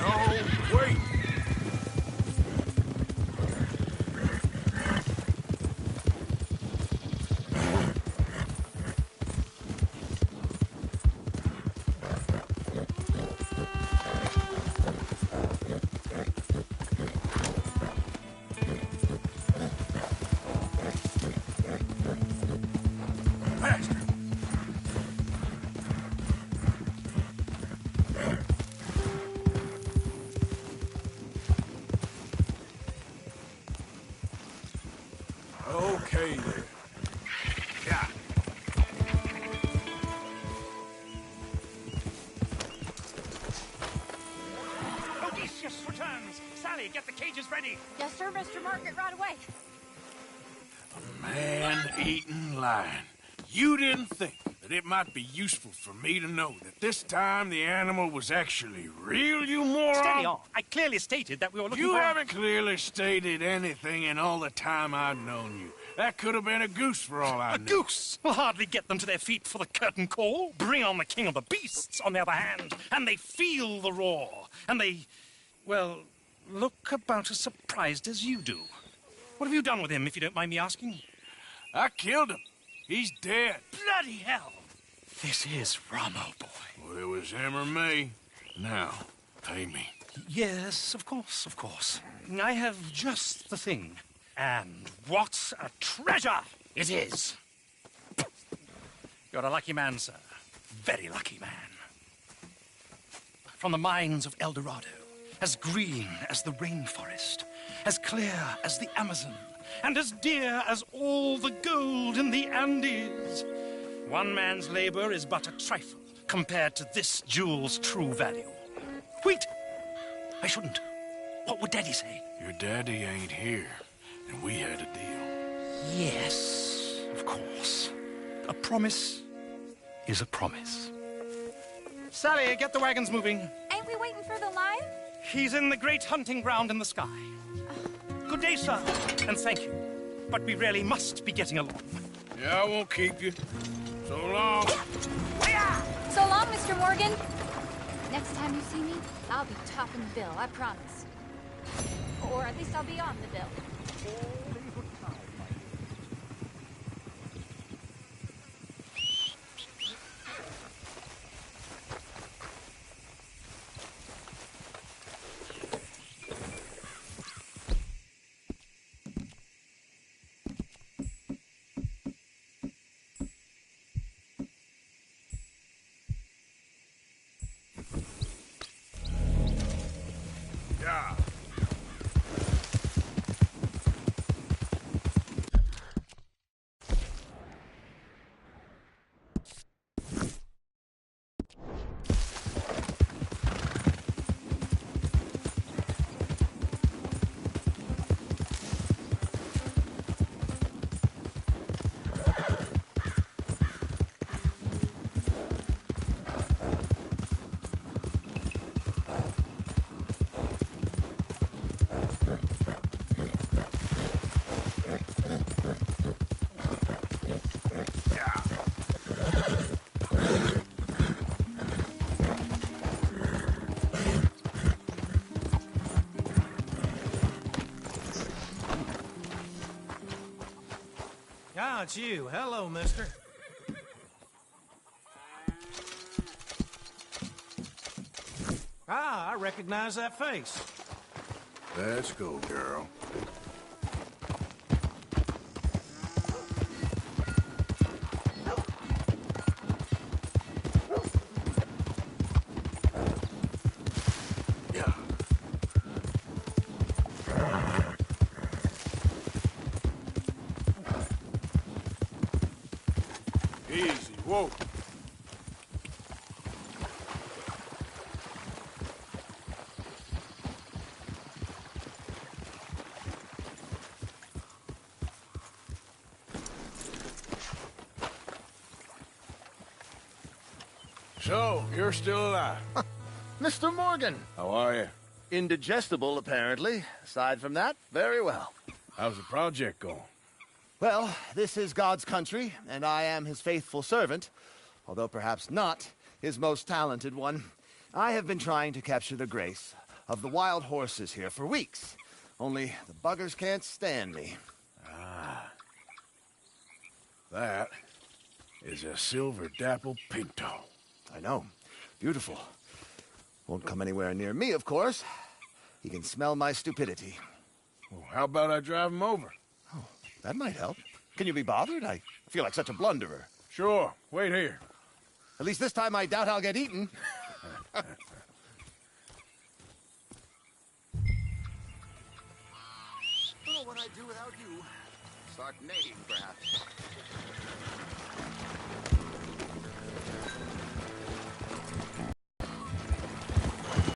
Oh, no, wait! Faster! Okay, then. Yeah.
Odysseus returns! Sally, get the cages ready!
Yes, sir, Mr. Margaret, right away.
Man-eating lion. You didn't think that it might be useful for me to know that this time the animal was actually real, you moron?
Steady on. I clearly stated that we were looking
You
for...
haven't clearly stated anything in all the time I've known you. That could have been a goose for all I
A
knew.
goose will hardly get them to their feet for the curtain call. Bring on the king of the beasts, on the other hand, and they feel the roar. And they, well, look about as surprised as you do. What have you done with him, if you don't mind me asking?
I killed him. He's dead.
Bloody hell! This is Ramo, boy.
Well, it was him or me. Now, pay me.
Yes, of course, of course. I have just the thing. And what a treasure it is! You're a lucky man, sir. Very lucky man. From the mines of El Dorado, as green as the rainforest, as clear as the Amazon, and as dear as all the gold in the Andes. One man's labor is but a trifle compared to this jewel's true value. Wait! I shouldn't. What would Daddy say?
Your daddy ain't here, and we had a deal.
Yes, of course. A promise is a promise. Sally, get the wagons moving.
Ain't we waiting for the lion?
He's in the great hunting ground in the sky. Good day, sir, and thank you. But we really must be getting along.
Yeah, I won't keep you. So long.
So long, Mr. Morgan. Next time you see me, I'll be topping the bill, I promise. Or at least I'll be on the bill.
Yeah.
Ah, it's you. Hello, mister. Ah, I recognize that face.
Let's go, girl. Easy, whoa. So, you're still alive.
Mr. Morgan.
How are you?
Indigestible, apparently. Aside from that, very well.
How's the project going?
Well, this is God's country, and I am his faithful servant, although perhaps not his most talented one. I have been trying to capture the grace of the wild horses here for weeks. Only the buggers can't stand me.
Ah. That is a silver dapple pinto.
I know. Beautiful. Won't come anywhere near me, of course. He can smell my stupidity.
Well, how about I drive him over?
Oh, that might help. Can you be bothered? I feel like such a blunderer.
Sure. Wait here.
At least this time I doubt I'll get eaten.
Don't know what I'd do without you. Start neighing, perhaps.